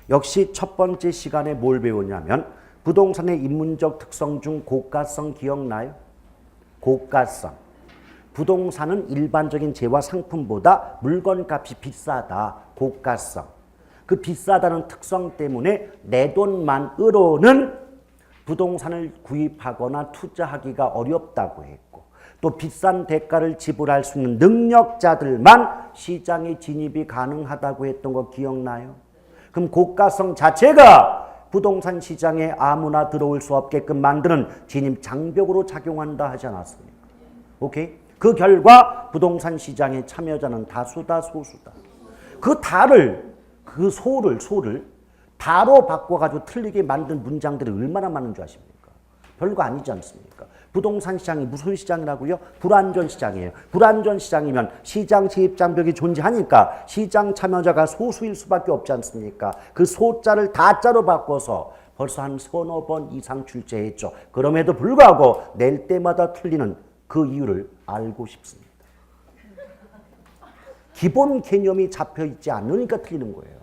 역시 첫 번째 시간에 뭘 배웠냐면 부동산의 인문적 특성 중 고가성 기억나요? 고가성. 부동산은 일반적인 재화 상품보다 물건값이 비싸다. 고가성. 그 비싸다는 특성 때문에 내 돈만으로는 부동산을 구입하거나 투자하기가 어렵다고 했고 또 비싼 대가를 지불할 수 있는 능력자들만 시장에 진입이 가능하다고 했던 거 기억나요? 그럼 고가성 자체가 부동산 시장에 아무나 들어올 수 없게끔 만드는 진입 장벽으로 작용한다 하지 않았습니까? 오케이? 그 결과 부동산 시장의 참여자는 다수다, 소수다. 그 다를, 그 소를 다로 바꿔가지고 틀리게 만든 문장들이 얼마나 많은 줄 아십니까? 별거 아니지 않습니까? 부동산 시장이 무슨 시장이라고요? 불완전 시장이에요. 불완전 시장이면 시장 진입 장벽이 존재하니까 시장 참여자가 소수일 수밖에 없지 않습니까? 그 소자를 다자로 바꿔서 벌써 한 서너 번 이상 출제했죠. 그럼에도 불구하고 낼 때마다 틀리는 그 이유를 알고 싶습니다. 기본 개념이 잡혀 있지 않으니까 틀리는 거예요.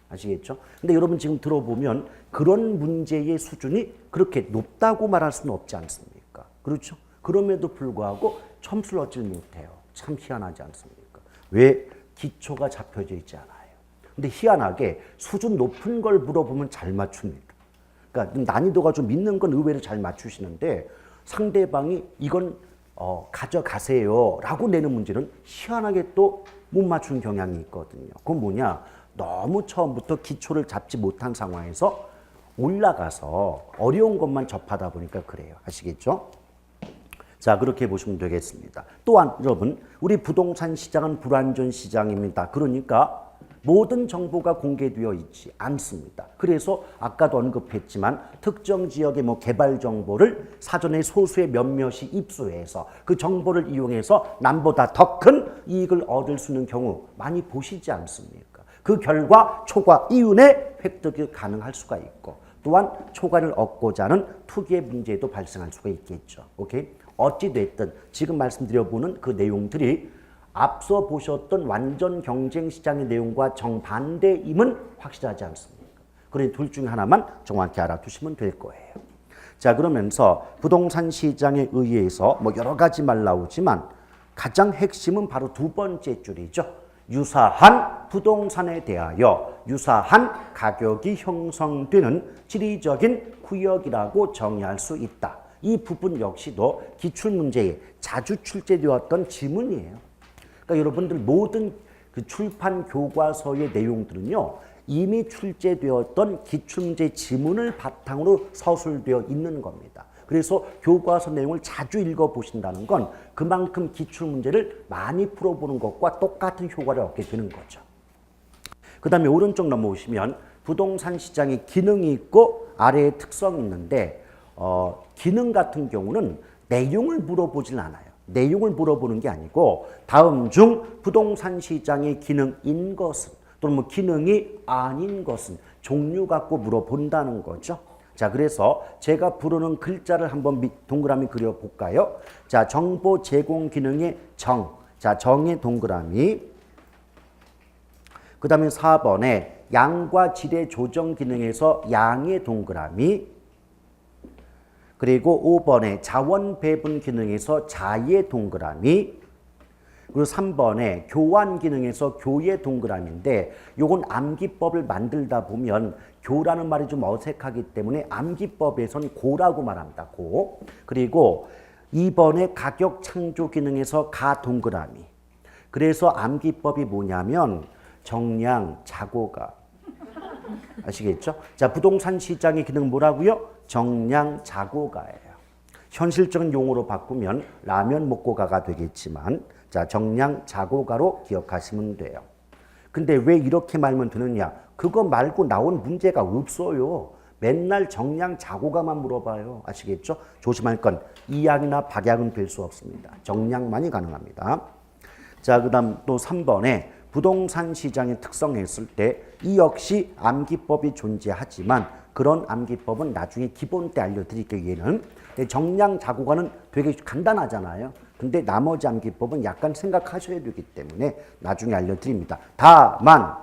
아시겠죠? 근데 여러분 지금 들어보면 그런 문제의 수준이 그렇게 높다고 말할 수는 없지 않습니까? 그렇죠? 그럼에도 불구하고 점수를 얻지 못해요. 참 희한하지 않습니까? 왜? 기초가 잡혀져 있지 않아요. 근데 희한하게 수준 높은 걸 물어보면 잘 맞춥니다. 그러니까 난이도가 좀 있는 건 의외로 잘 맞추시는데 상대방이 이건 가져가세요 라고 내는 문제는 희한하게 또 못 맞춘 경향이 있거든요. 그건 뭐냐? 너무 처음부터 기초를 잡지 못한 상황에서 올라가서 어려운 것만 접하다 보니까 그래요. 아시겠죠? 자, 그렇게 보시면 되겠습니다. 또한 여러분, 우리 부동산 시장은 불완전 시장입니다. 그러니까 모든 정보가 공개되어 있지 않습니다. 그래서 아까도 언급했지만 특정 지역의 개발 정보를 사전에 소수의 몇몇이 입수해서 그 정보를 이용해서 남보다 더 큰 이익을 얻을 수 있는 경우 많이 보시지 않습니까? 그 결과 초과 이윤의 획득이 가능할 수가 있고 또한 초과를 얻고자 하는 투기의 문제도 발생할 수가 있겠죠. 오케이? 어찌됐든 지금 말씀드려보는 그 내용들이 앞서 보셨던 완전 경쟁 시장의 내용과 정반대임은 확실하지 않습니까? 그러니 둘 중에 하나만 정확히 알아두시면 될 거예요. 자, 그러면서 부동산 시장에 의해서 여러 가지 말 나오지만 가장 핵심은 바로 두 번째 줄이죠. 유사한 부동산에 대하여 유사한 가격이 형성되는 지리적인 구역이라고 정의할 수 있다. 이 부분 역시도 기출문제에 자주 출제되었던 지문이에요. 그러니까 여러분들 모든 그 출판 교과서의 내용들은요, 이미 출제되었던 기출문제 지문을 바탕으로 서술되어 있는 겁니다. 그래서 교과서 내용을 자주 읽어보신다는 건 그만큼 기출문제를 많이 풀어보는 것과 똑같은 효과를 얻게 되는 거죠. 그 다음에 오른쪽 넘어오시면 부동산 시장에 기능이 있고 아래에 특성이 있는데 기능 같은 경우는 내용을 물어보질 않아요. 내용을 물어보는 게 아니고 다음 중 부동산 시장의 기능인 것은 또는 기능이 아닌 것은 종류 갖고 물어본다는 거죠. 자, 그래서 제가 부르는 글자를 한번 동그라미 그려볼까요? 자, 정보 제공 기능의 정. 자, 정의 동그라미. 그 다음에 4번에 양과 질의 조정 기능에서 양의 동그라미. 그리고 5번에 자원 배분 기능에서 자의 동그라미. 그리고 3번에 교환 기능에서 교의 동그라미인데 요건 암기법을 만들다 보면 교라는 말이 좀 어색하기 때문에 암기법에선 고라고 말합니다. 고. 그리고 2번에 가격 창조 기능에서 가 동그라미. 그래서 암기법이 뭐냐면 정량 자고가. 아시겠죠? 자, 부동산 시장의 기능 뭐라고요? 정량 자고가예요. 현실적인 용어로 바꾸면 라면 먹고 가가 되겠지만 자, 정량 자고가로 기억하시면 돼요. 근데 왜 이렇게 말면 되느냐? 그거 말고 나온 문제가 없어요. 맨날 정량 자고가만 물어봐요. 아시겠죠? 조심할 건 이양이나 박양은 될 수 없습니다. 정량만이 가능합니다. 자, 그 다음 또 3번에 부동산 시장의 특성했을 때 이 역시 암기법이 존재하지만 그런 암기법은 나중에 기본 때 알려드릴게요. 얘는 정량 자고가는 되게 간단하잖아요. 근데 나머지 암기법은 약간 생각하셔야 되기 때문에 나중에 알려드립니다. 다만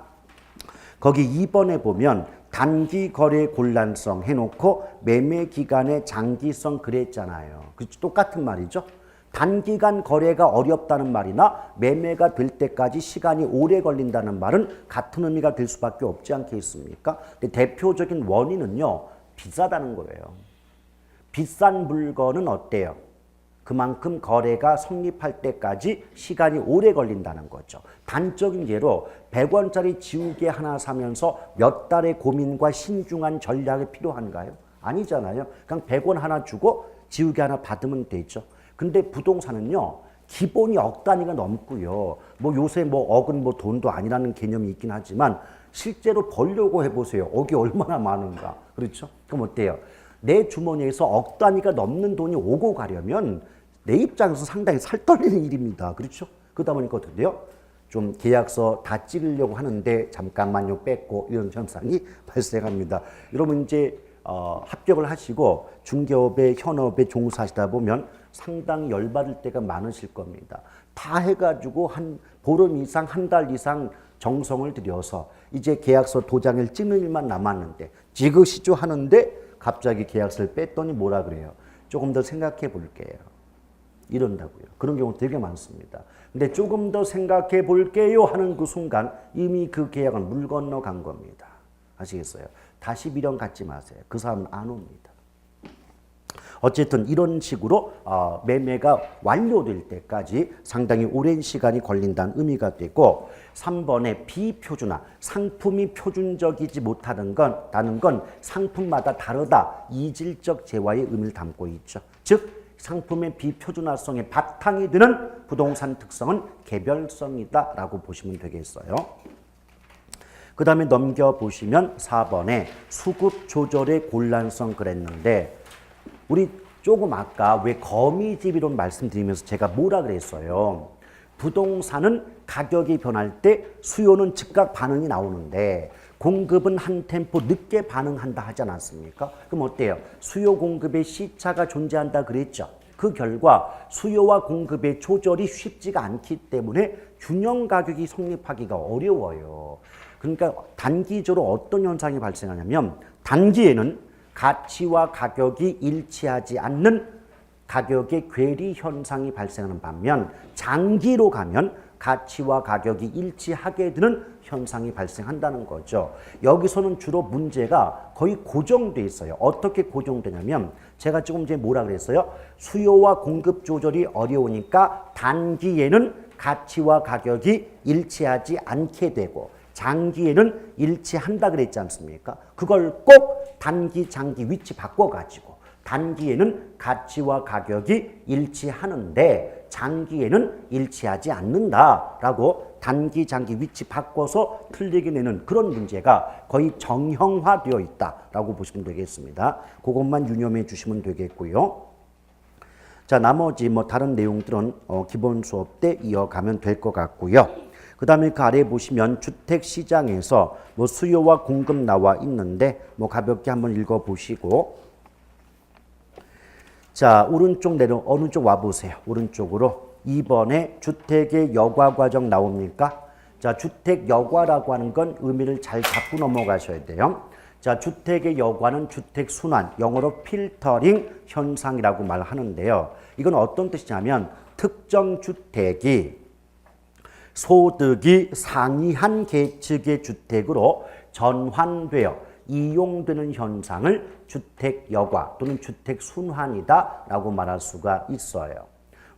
거기 2번에 보면 단기 거래 곤란성 해놓고 매매 기간의 장기성 그랬잖아요. 똑같은 말이죠. 단기간 거래가 어렵다는 말이나 매매가 될 때까지 시간이 오래 걸린다는 말은 같은 의미가 될 수밖에 없지 않겠습니까? 근데 대표적인 원인은요, 비싸다는 거예요. 비싼 물건은 어때요? 그만큼 거래가 성립할 때까지 시간이 오래 걸린다는 거죠. 단적인 예로 100원짜리 지우개 하나 사면서 몇 달의 고민과 신중한 전략이 필요한가요? 아니잖아요. 그냥 100원 하나 주고 지우개 하나 받으면 되죠. 근데 부동산은요, 기본이 억 단위가 넘고요. 뭐 요새 뭐 억은 뭐 돈도 아니라는 개념이 있긴 하지만 실제로 벌려고 해보세요. 억이 얼마나 많은가. 그렇죠? 그럼 어때요? 내 주머니에서 억 단위가 넘는 돈이 오고 가려면 내 입장에서 상당히 살떨리는 일입니다. 그렇죠? 그러다 보니까 어떤데요? 좀 계약서 다 찍으려고 하는데 잠깐만요 뺏고 이런 현상이 발생합니다. 여러분 이제 합격을 하시고 중개업에 현업에 종사하시다 보면 상당히 열받을 때가 많으실 겁니다. 다 해가지고 한 보름 이상 한 달 이상 정성을 들여서 이제 계약서 도장을 찍는 일만 남았는데 지그시죠 하는데 갑자기 계약서를 뺐더니 뭐라 그래요? 조금 더 생각해 볼게요. 이런다고요. 그런 경우 되게 많습니다. 근데 조금 더 생각해 볼게요 하는 그 순간 이미 그 계약은 물 건너간 겁니다. 아시겠어요? 다시 미련 갖지 마세요. 그 사람은 안 옵니다. 어쨌든 이런 식으로 매매가 완료될 때까지 상당히 오랜 시간이 걸린다는 의미가 되고 3번의 비표준화, 상품이 표준적이지 못하는 다는 건 상품마다 다르다. 이질적 재화의 의미를 담고 있죠. 즉 상품의 비표준화성의 바탕이 되는 부동산 특성은 개별성이다 라고 보시면 되겠어요. 그 다음에 넘겨보시면 4번에 수급 조절의 곤란성 그랬는데 우리 조금 아까 왜 거미집이론 말씀드리면서 제가 뭐라 그랬어요? 부동산은 가격이 변할 때 수요는 즉각 반응이 나오는데 공급은 한 템포 늦게 반응한다 하지 않았습니까? 그럼 어때요? 수요 공급의 시차가 존재한다 그랬죠. 그 결과 수요와 공급의 조절이 쉽지가 않기 때문에 균형 가격이 성립하기가 어려워요. 그러니까 단기적으로 어떤 현상이 발생하냐면 단기에는 가치와 가격이 일치하지 않는 가격의 괴리 현상이 발생하는 반면 장기로 가면 가치와 가격이 일치하게 되는 현상이 발생한다는 거죠. 여기서는 주로 문제가 거의 고정돼 있어요. 어떻게 고정되냐면 제가 조금 전에 뭐라 그랬어요? 수요와 공급 조절이 어려우니까 단기에는 가치와 가격이 일치하지 않게 되고 장기에는 일치한다 그랬지 않습니까? 그걸 꼭 단기, 장기 위치 바꿔가지고 단기에는 가치와 가격이 일치하는데 장기에는 일치하지 않는다라고 단기, 장기 위치 바꿔서 틀리게 내는 그런 문제가 거의 정형화되어 있다라고 보시면 되겠습니다. 그것만 유념해 주시면 되겠고요. 자, 나머지 뭐 다른 내용들은 기본 수업 때 이어가면 될 것 같고요. 그 다음에 그 아래 보시면 주택 시장에서 뭐 수요와 공급 나와 있는데 뭐 가볍게 한번 읽어 보시고 자, 오른쪽 어느 쪽 와보세요. 오른쪽으로 2번에 주택의 여과 과정 나옵니까? 자, 주택 여과라고 하는 건 의미를 잘 잡고 넘어가셔야 돼요. 자, 주택의 여과는 주택 순환, 영어로 필터링 현상이라고 말하는데요. 이건 어떤 뜻이냐면 특정 주택이 소득이 상이한 계층의 주택으로 전환되어 이용되는 현상을 주택 여과 또는 주택 순환이다 라고 말할 수가 있어요.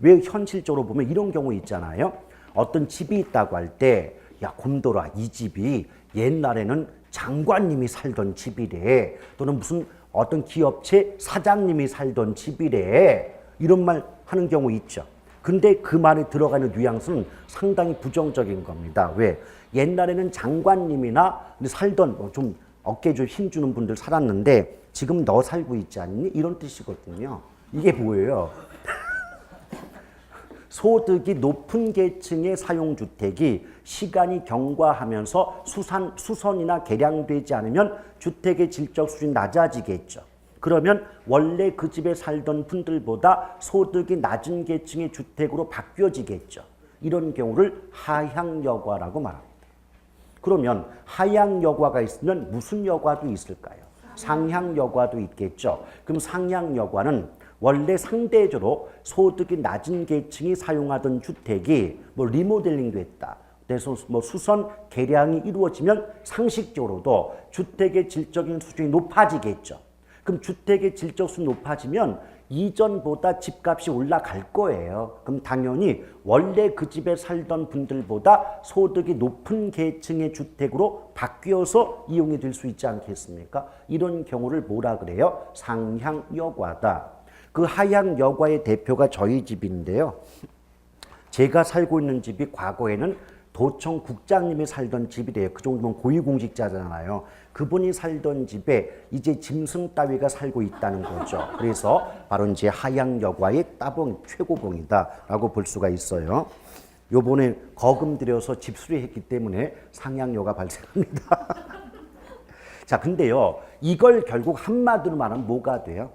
왜 현실적으로 보면 이런 경우 있잖아요. 어떤 집이 있다고 할 때 야 곰돌아 이 집이 옛날에는 장관님이 살던 집이래 또는 무슨 어떤 기업체 사장님이 살던 집이래 이런 말 하는 경우 있죠. 근데 그 말에 들어가는 뉘앙스는 상당히 부정적인 겁니다. 왜? 옛날에는 장관님이나 살던 좀 어깨에 좀 힘주는 분들 살았는데 지금 너 살고 있지 않니? 이런 뜻이거든요. 이게 뭐예요? 소득이 높은 계층의 사용주택이 시간이 경과하면서 수선이나 개량되지 않으면 주택의 질적 수준이 낮아지겠죠. 그러면 원래 그 집에 살던 분들보다 소득이 낮은 계층의 주택으로 바뀌어지겠죠. 이런 경우를 하향여과라고 말합니다. 그러면 하향여과가 있으면 무슨 여과도 있을까요? 상향여과도 있겠죠. 그럼 상향여과는 원래 상대적으로 소득이 낮은 계층이 사용하던 주택이 리모델링 됐다. 그래서 수선 개량이 이루어지면 상식적으로도 주택의 질적인 수준이 높아지겠죠. 그럼 주택의 질적 수준이 높아지면 이전보다 집값이 올라갈 거예요. 그럼 당연히 원래 그 집에 살던 분들보다 소득이 높은 계층의 주택으로 바뀌어서 이용이 될 수 있지 않겠습니까? 이런 경우를 뭐라 그래요? 상향여과다. 그 하향여과의 대표가 저희 집인데요. 제가 살고 있는 집이 과거에는 도청 국장님이 살던 집이래요. 그 정도면 고위공직자잖아요. 그분이 살던 집에 이제 짐승 따위가 살고 있다는 거죠. 그래서 바로 이제 하향여과의 따봉 최고봉이다라고 볼 수가 있어요. 요번에 거금 들여서 집 수리했기 때문에 상향여가 발생합니다. 자, 근데요. 이걸 결국 한마디로 말하면 뭐가 돼요?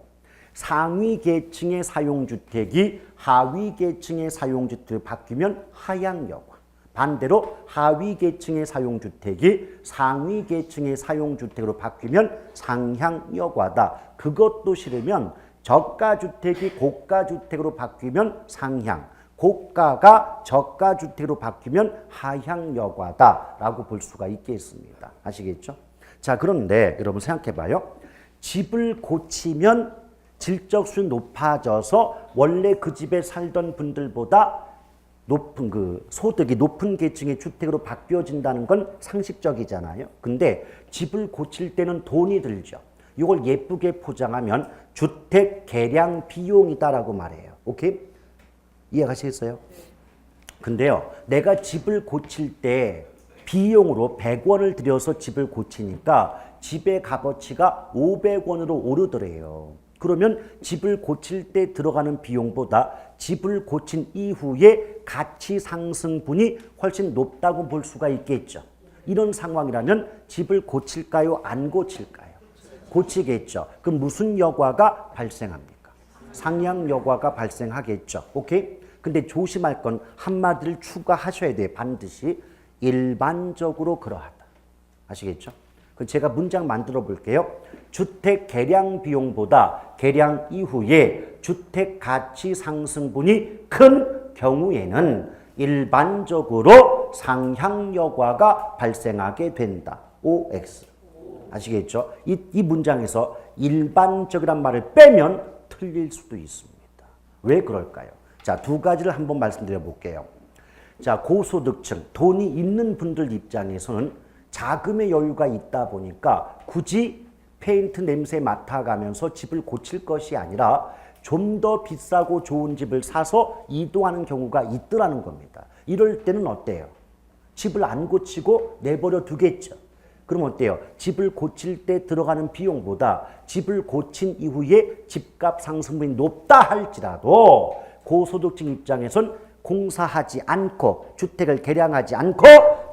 상위 계층의 사용주택이 하위 계층의 사용주택으로 바뀌면 하향여과. 반대로 하위 계층의 사용주택이 상위 계층의 사용주택으로 바뀌면 상향여과다. 그것도 싫으면 저가주택이 고가주택으로 바뀌면 상향, 고가가 저가주택으로 바뀌면 하향여과다라고 볼 수가 있겠습니다. 아시겠죠? 자, 그런데 여러분 생각해 봐요. 집을 고치면 질적 수준이 높아져서 원래 그 집에 살던 분들보다 높은 소득이 높은 계층의 주택으로 바뀌어진다는 건 상식적이잖아요. 근데 집을 고칠 때는 돈이 들죠. 이걸 예쁘게 포장하면 주택 개량 비용이다라고 말해요. 오케이? 이해가시겠어요? 근데요, 내가 집을 고칠 때 비용으로 100원을 들여서 집을 고치니까 집의 값어치가 500원으로 오르더래요. 그러면 집을 고칠 때 들어가는 비용보다 집을 고친 이후에 가치 상승분이 훨씬 높다고 볼 수가 있겠죠. 이런 상황이라면 집을 고칠까요? 안 고칠까요? 고치겠죠. 그럼 무슨 여과가 발생합니까? 상향여과가 발생하겠죠. 오케이? 근데 조심할 건 한마디를 추가하셔야 돼요. 반드시 일반적으로 그러하다. 아시겠죠? 제가 문장 만들어 볼게요. 주택 개량 비용보다 개량 이후에 주택 가치 상승분이 큰 경우에는 일반적으로 상향여과가 발생하게 된다. OX. 아시겠죠? 이 문장에서 일반적이란 말을 빼면 틀릴 수도 있습니다. 왜 그럴까요? 자, 두 가지를 한번 말씀드려 볼게요. 자, 고소득층, 돈이 있는 분들 입장에서는 자금의 여유가 있다 보니까 굳이 페인트 냄새 맡아가면서 집을 고칠 것이 아니라 좀 더 비싸고 좋은 집을 사서 이동하는 경우가 있더라는 겁니다. 이럴 때는 어때요? 집을 안 고치고 내버려 두겠죠. 그럼 어때요? 집을 고칠 때 들어가는 비용보다 집을 고친 이후에 집값 상승분이 높다 할지라도 고소득층 입장에선 공사하지 않고 주택을 개량하지 않고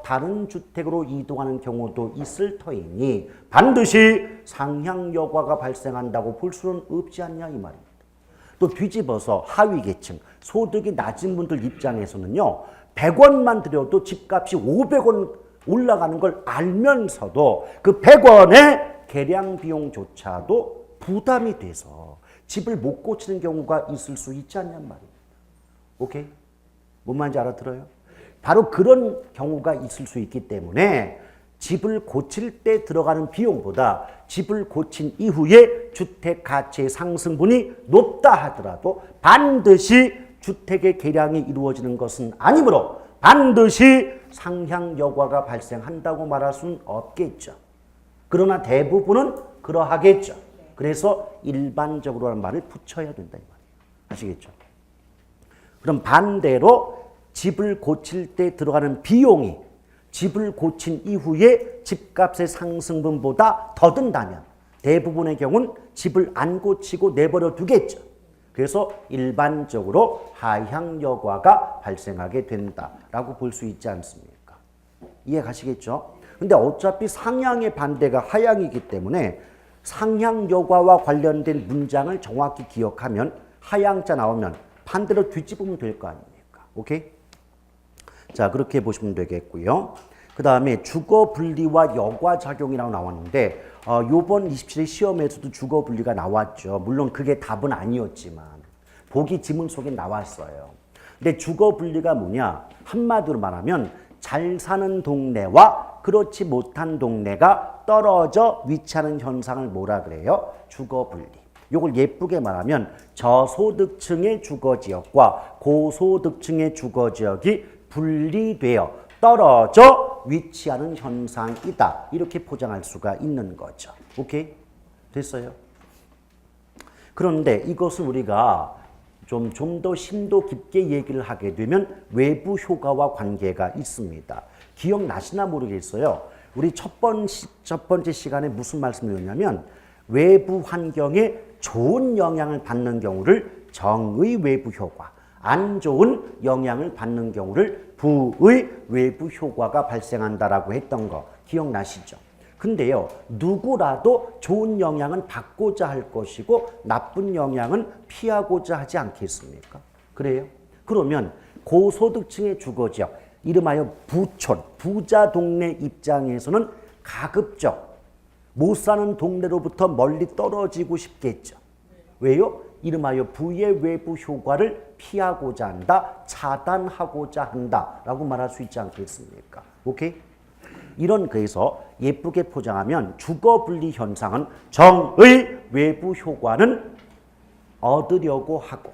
다른 주택으로 이동하는 경우도 있을 터이니 반드시 상향여과가 발생한다고 볼 수는 없지 않냐 이 말입니다. 또 뒤집어서 하위 계층, 소득이 낮은 분들 입장에서는요. 100원만 들여도 집값이 500원 올라가는 걸 알면서도 그 100원의 개량 비용조차도 부담이 돼서 집을 못 고치는 경우가 있을 수 있지 않냔 말입니다. 오케이? 뭔 말인지 알아들어요? 바로 그런 경우가 있을 수 있기 때문에 집을 고칠 때 들어가는 비용보다 집을 고친 이후에 주택 가치의 상승분이 높다 하더라도 반드시 주택의 개량이 이루어지는 것은 아니므로 반드시 상향 여과가 발생한다고 말할 수는 없겠죠. 그러나 대부분은 그러하겠죠. 그래서 일반적으로라는 말을 붙여야 된다 이 말이에요. 아시겠죠? 그럼 반대로 집을 고칠 때 들어가는 비용이 집을 고친 이후에 집값의 상승분보다 더 든다면 대부분의 경우는 집을 안 고치고 내버려 두겠죠. 그래서 일반적으로 하향 여과가 발생하게 된다라고 볼 수 있지 않습니까? 이해 가시겠죠? 근데 어차피 상향의 반대가 하향이기 때문에 상향 여과와 관련된 문장을 정확히 기억하면 하향자 나오면 반대로 뒤집으면 될 거 아닙니까? 오케이? 자, 그렇게 보시면 되겠고요. 그 다음에 주거 분리와 여과 작용이라고 나왔는데 요번 27회 시험에서도 주거 분리가 나왔죠. 물론 그게 답은 아니었지만 보기 지문 속에 나왔어요. 근데 주거 분리가 뭐냐? 한마디로 말하면 잘 사는 동네와 그렇지 못한 동네가 떨어져 위치하는 현상을 뭐라 그래요? 주거 분리. 요걸 예쁘게 말하면 저소득층의 주거지역과 고소득층의 주거지역이 분리되어 떨어져 위치하는 현상이다. 이렇게 포장할 수가 있는 거죠. 오케이? 됐어요? 그런데 이것을 우리가 좀 더 심도 깊게 얘기를 하게 되면 외부 효과와 관계가 있습니다. 기억나시나 모르겠어요. 우리 첫 번째 시간에 무슨 말씀을 드렸냐면 외부 환경에 좋은 영향을 받는 경우를 정의 외부 효과, 안 좋은 영향을 받는 경우를 부의 외부 효과가 발생한다라고 했던 거 기억나시죠? 근데요, 누구라도 좋은 영향은 받고자 할 것이고 나쁜 영향은 피하고자 하지 않겠습니까? 그래요? 그러면 고소득층의 주거지역, 이름하여 부촌, 부자 동네 입장에서는 가급적 못 사는 동네로부터 멀리 떨어지고 싶겠죠. 왜요? 이름하여 부의 외부 효과를 피하고자 한다, 차단하고자 한다라고 말할 수 있지 않겠습니까? 오케이? 이런 그래서 예쁘게 포장하면 주거 분리 현상은 정의 외부 효과는 얻으려고 하고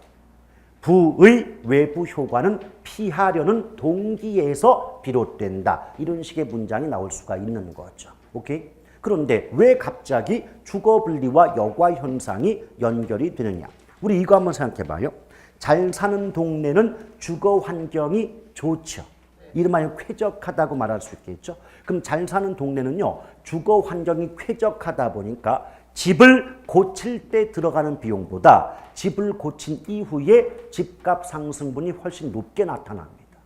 부의 외부 효과는 피하려는 동기에서 비롯된다. 이런 식의 문장이 나올 수가 있는 거죠. 오케이? 그런데 왜 갑자기 주거 분리와 여과 현상이 연결이 되느냐? 우리 이거 한번 생각해 봐요. 잘 사는 동네는 주거 환경이 좋죠. 이름하여 쾌적하다고 말할 수 있겠죠. 그럼 잘 사는 동네는요, 주거 환경이 쾌적하다 보니까 집을 고칠 때 들어가는 비용보다 집을 고친 이후에 집값 상승분이 훨씬 높게 나타납니다.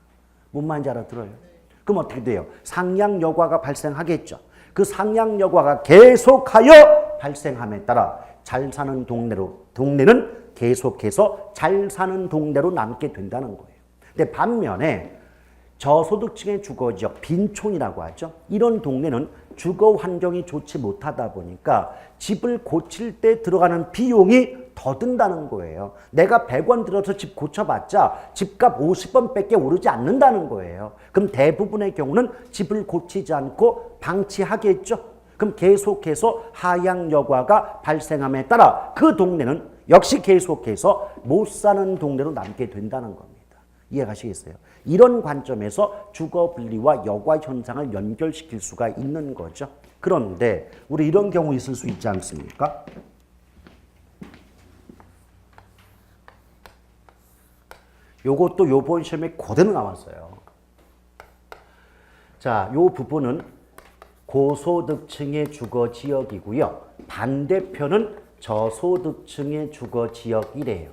뭔 말인지 알아들어요? 그럼 어떻게 돼요? 상향 여과가 발생하겠죠. 그 상향 여과가 계속하여 발생함에 따라 잘 사는 동네는 계속해서 잘 사는 동네로 남게 된다는 거예요. 근데 반면에 저소득층의 주거지역, 빈촌이라고 하죠. 이런 동네는 주거 환경이 좋지 못하다 보니까 집을 고칠 때 들어가는 비용이 더 든다는 거예요. 내가 100원 들어서 집 고쳐봤자 집값 50원밖에 오르지 않는다는 거예요. 그럼 대부분의 경우는 집을 고치지 않고 방치하겠죠. 그럼 계속해서 하향 여과가 발생함에 따라 그 동네는 역시 계속해서 못 사는 동네로 남게 된다는 겁니다. 이해가시겠어요? 이런 관점에서 주거 분리와 여과 현상을 연결시킬 수가 있는 거죠. 그런데 우리 이런 경우 있을 수 있지 않습니까? 요것도 요번 시험에 그대로 나왔어요. 자, 요 부분은 고소득층의 주거지역이고요. 반대편은 저소득층의 주거지역이래요.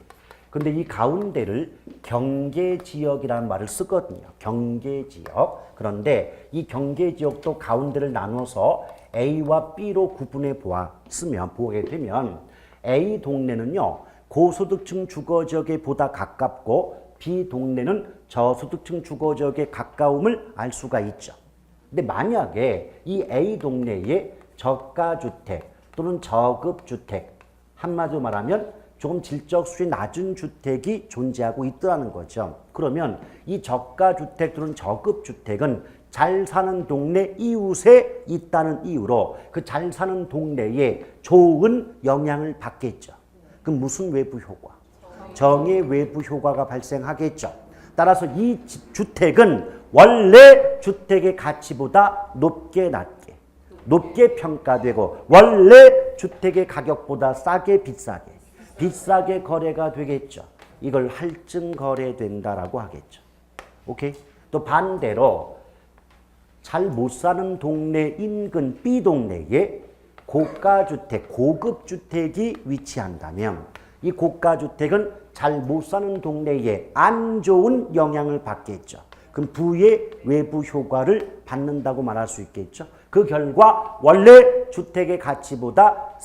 근데 이 가운데를 경계지역이라는 말을 쓰거든요. 경계지역. 그런데 이 경계지역도 가운데를 나눠서 A와 B로 구분해 보게 되면 A 동네는요, 고소득층 주거지역에 보다 가깝고 B 동네는 저소득층 주거지역에 가까움을 알 수가 있죠. 근데 만약에 이 A 동네에 저가주택 또는 저급주택, 한마디로 말하면 조금 질적 수준이 낮은 주택이 존재하고 있더라는 거죠. 그러면 이 저가주택 또는 저급주택은 잘 사는 동네 이웃에 있다는 이유로 그 잘 사는 동네에 좋은 영향을 받겠죠. 그럼 무슨 외부 효과? 정의 외부 효과가 발생하겠죠. 따라서 이 주택은 원래 주택의 가치보다 높게 높게 평가되고 원래 주택의 가격보다 싸게 비싸게 거래가 되겠죠. 이걸 할증 거래된다라고 하겠죠. 오케이? 또 반대로 잘 못 사는 동네 인근 B 동네에 고가주택, 고급주택이 위치한다면 이 고가주택은 잘 못 사는 동네에 안 좋은 영향을 받겠죠. 그럼 부의 외부 효과를 받는다고 말할 수 있겠죠. 그 결과 원래 주택의 가치보다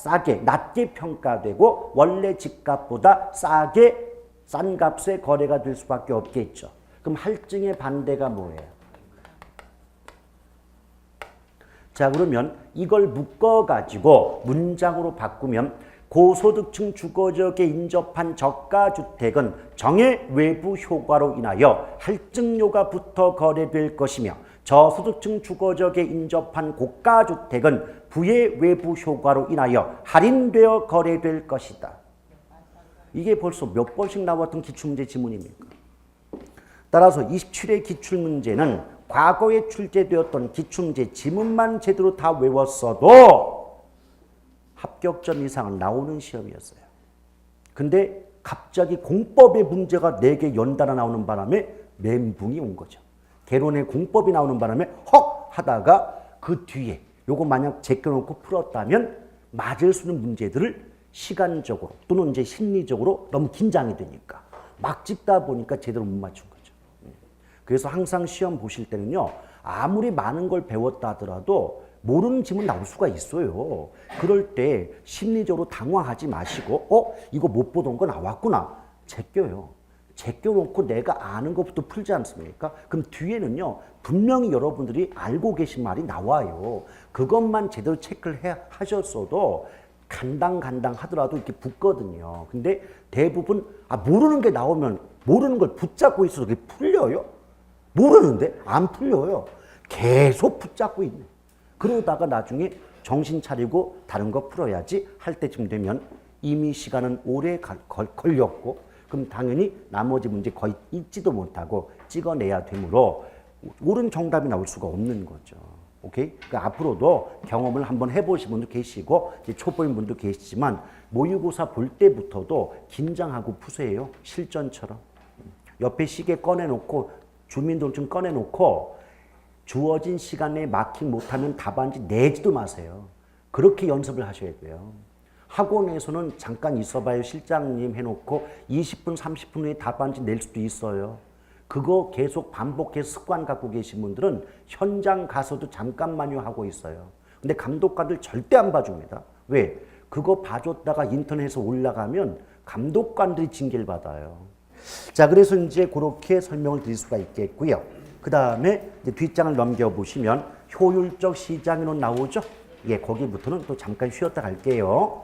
낮게 평가되고 원래 집값보다 싼 값에 거래가 될 수밖에 없겠죠. 그럼 할증의 반대가 뭐예요? 자, 그러면 이걸 묶어가지고 문장으로 바꾸면 고소득층 주거지역에 인접한 저가주택은 정의 외부 효과로 인하여 할증료가 붙어 거래될 것이며 저소득층 주거지역에 인접한 고가주택은 부의 외부 효과로 인하여 할인되어 거래될 것이다. 이게 벌써 몇 번씩 나왔던 기출문제 지문입니까? 따라서 27회 기출문제는 과거에 출제되었던 기출문제 지문만 제대로 다 외웠어도 합격점 이상은 나오는 시험이었어요. 근데 갑자기 공법의 문제가 4개 연달아 나오는 바람에 멘붕이 온 거죠. 개론의 공법이 나오는 바람에 헉 하다가 그 뒤에 요거 만약 제껴놓고 풀었다면 맞을 수 있는 문제들을 시간적으로 또는 이제 심리적으로 너무 긴장이 되니까 막 찍다 보니까 제대로 못 맞춘 거죠. 그래서 항상 시험 보실 때는요, 아무리 많은 걸 배웠다 하더라도 모르는 지문 나올 수가 있어요. 그럴 때 심리적으로 당황하지 마시고 이거 못 보던 거 나왔구나. 제껴요. 제껴놓고 내가 아는 것부터 풀지 않습니까? 그럼 뒤에는요, 분명히 여러분들이 알고 계신 말이 나와요. 그것만 제대로 체크를 하셨어도 간당 하더라도 이렇게 붙거든요. 근데 대부분 모르는 게 나오면 모르는 걸 붙잡고 있어서 그게 풀려요? 모르는데 안 풀려요. 계속 붙잡고 있네. 그러다가 나중에 정신 차리고 다른 거 풀어야지 할 때쯤 되면 이미 시간은 오래 걸렸고, 그럼 당연히 나머지 문제 거의 읽지도 못하고 찍어내야 되므로 옳은 정답이 나올 수가 없는 거죠. 오케이? 그러니까 앞으로도 경험을 한번 해보신 분도 계시고 이제 초보인 분도 계시지만 모의고사 볼 때부터도 긴장하고 푸세요. 실전처럼. 옆에 시계 꺼내놓고 주민등록증 꺼내놓고 주어진 시간에 마킹 못하면 답안지 내지도 마세요. 그렇게 연습을 하셔야 돼요. 학원에서는 잠깐 있어봐요. 실장님 해놓고 20분, 30분 후에 답안지 낼 수도 있어요. 그거 계속 반복해서 습관 갖고 계신 분들은 현장 가서도 잠깐만요 하고 있어요. 근데 감독관들 절대 안 봐줍니다. 왜? 그거 봐줬다가 인터넷에 올라가면 감독관들이 징계를 받아요. 자, 그래서 이제 그렇게 설명을 드릴 수가 있겠고요. 그 다음에 뒷장을 넘겨보시면 효율적 시장이론 나오죠? 예, 거기부터는 또 잠깐 쉬었다 갈게요.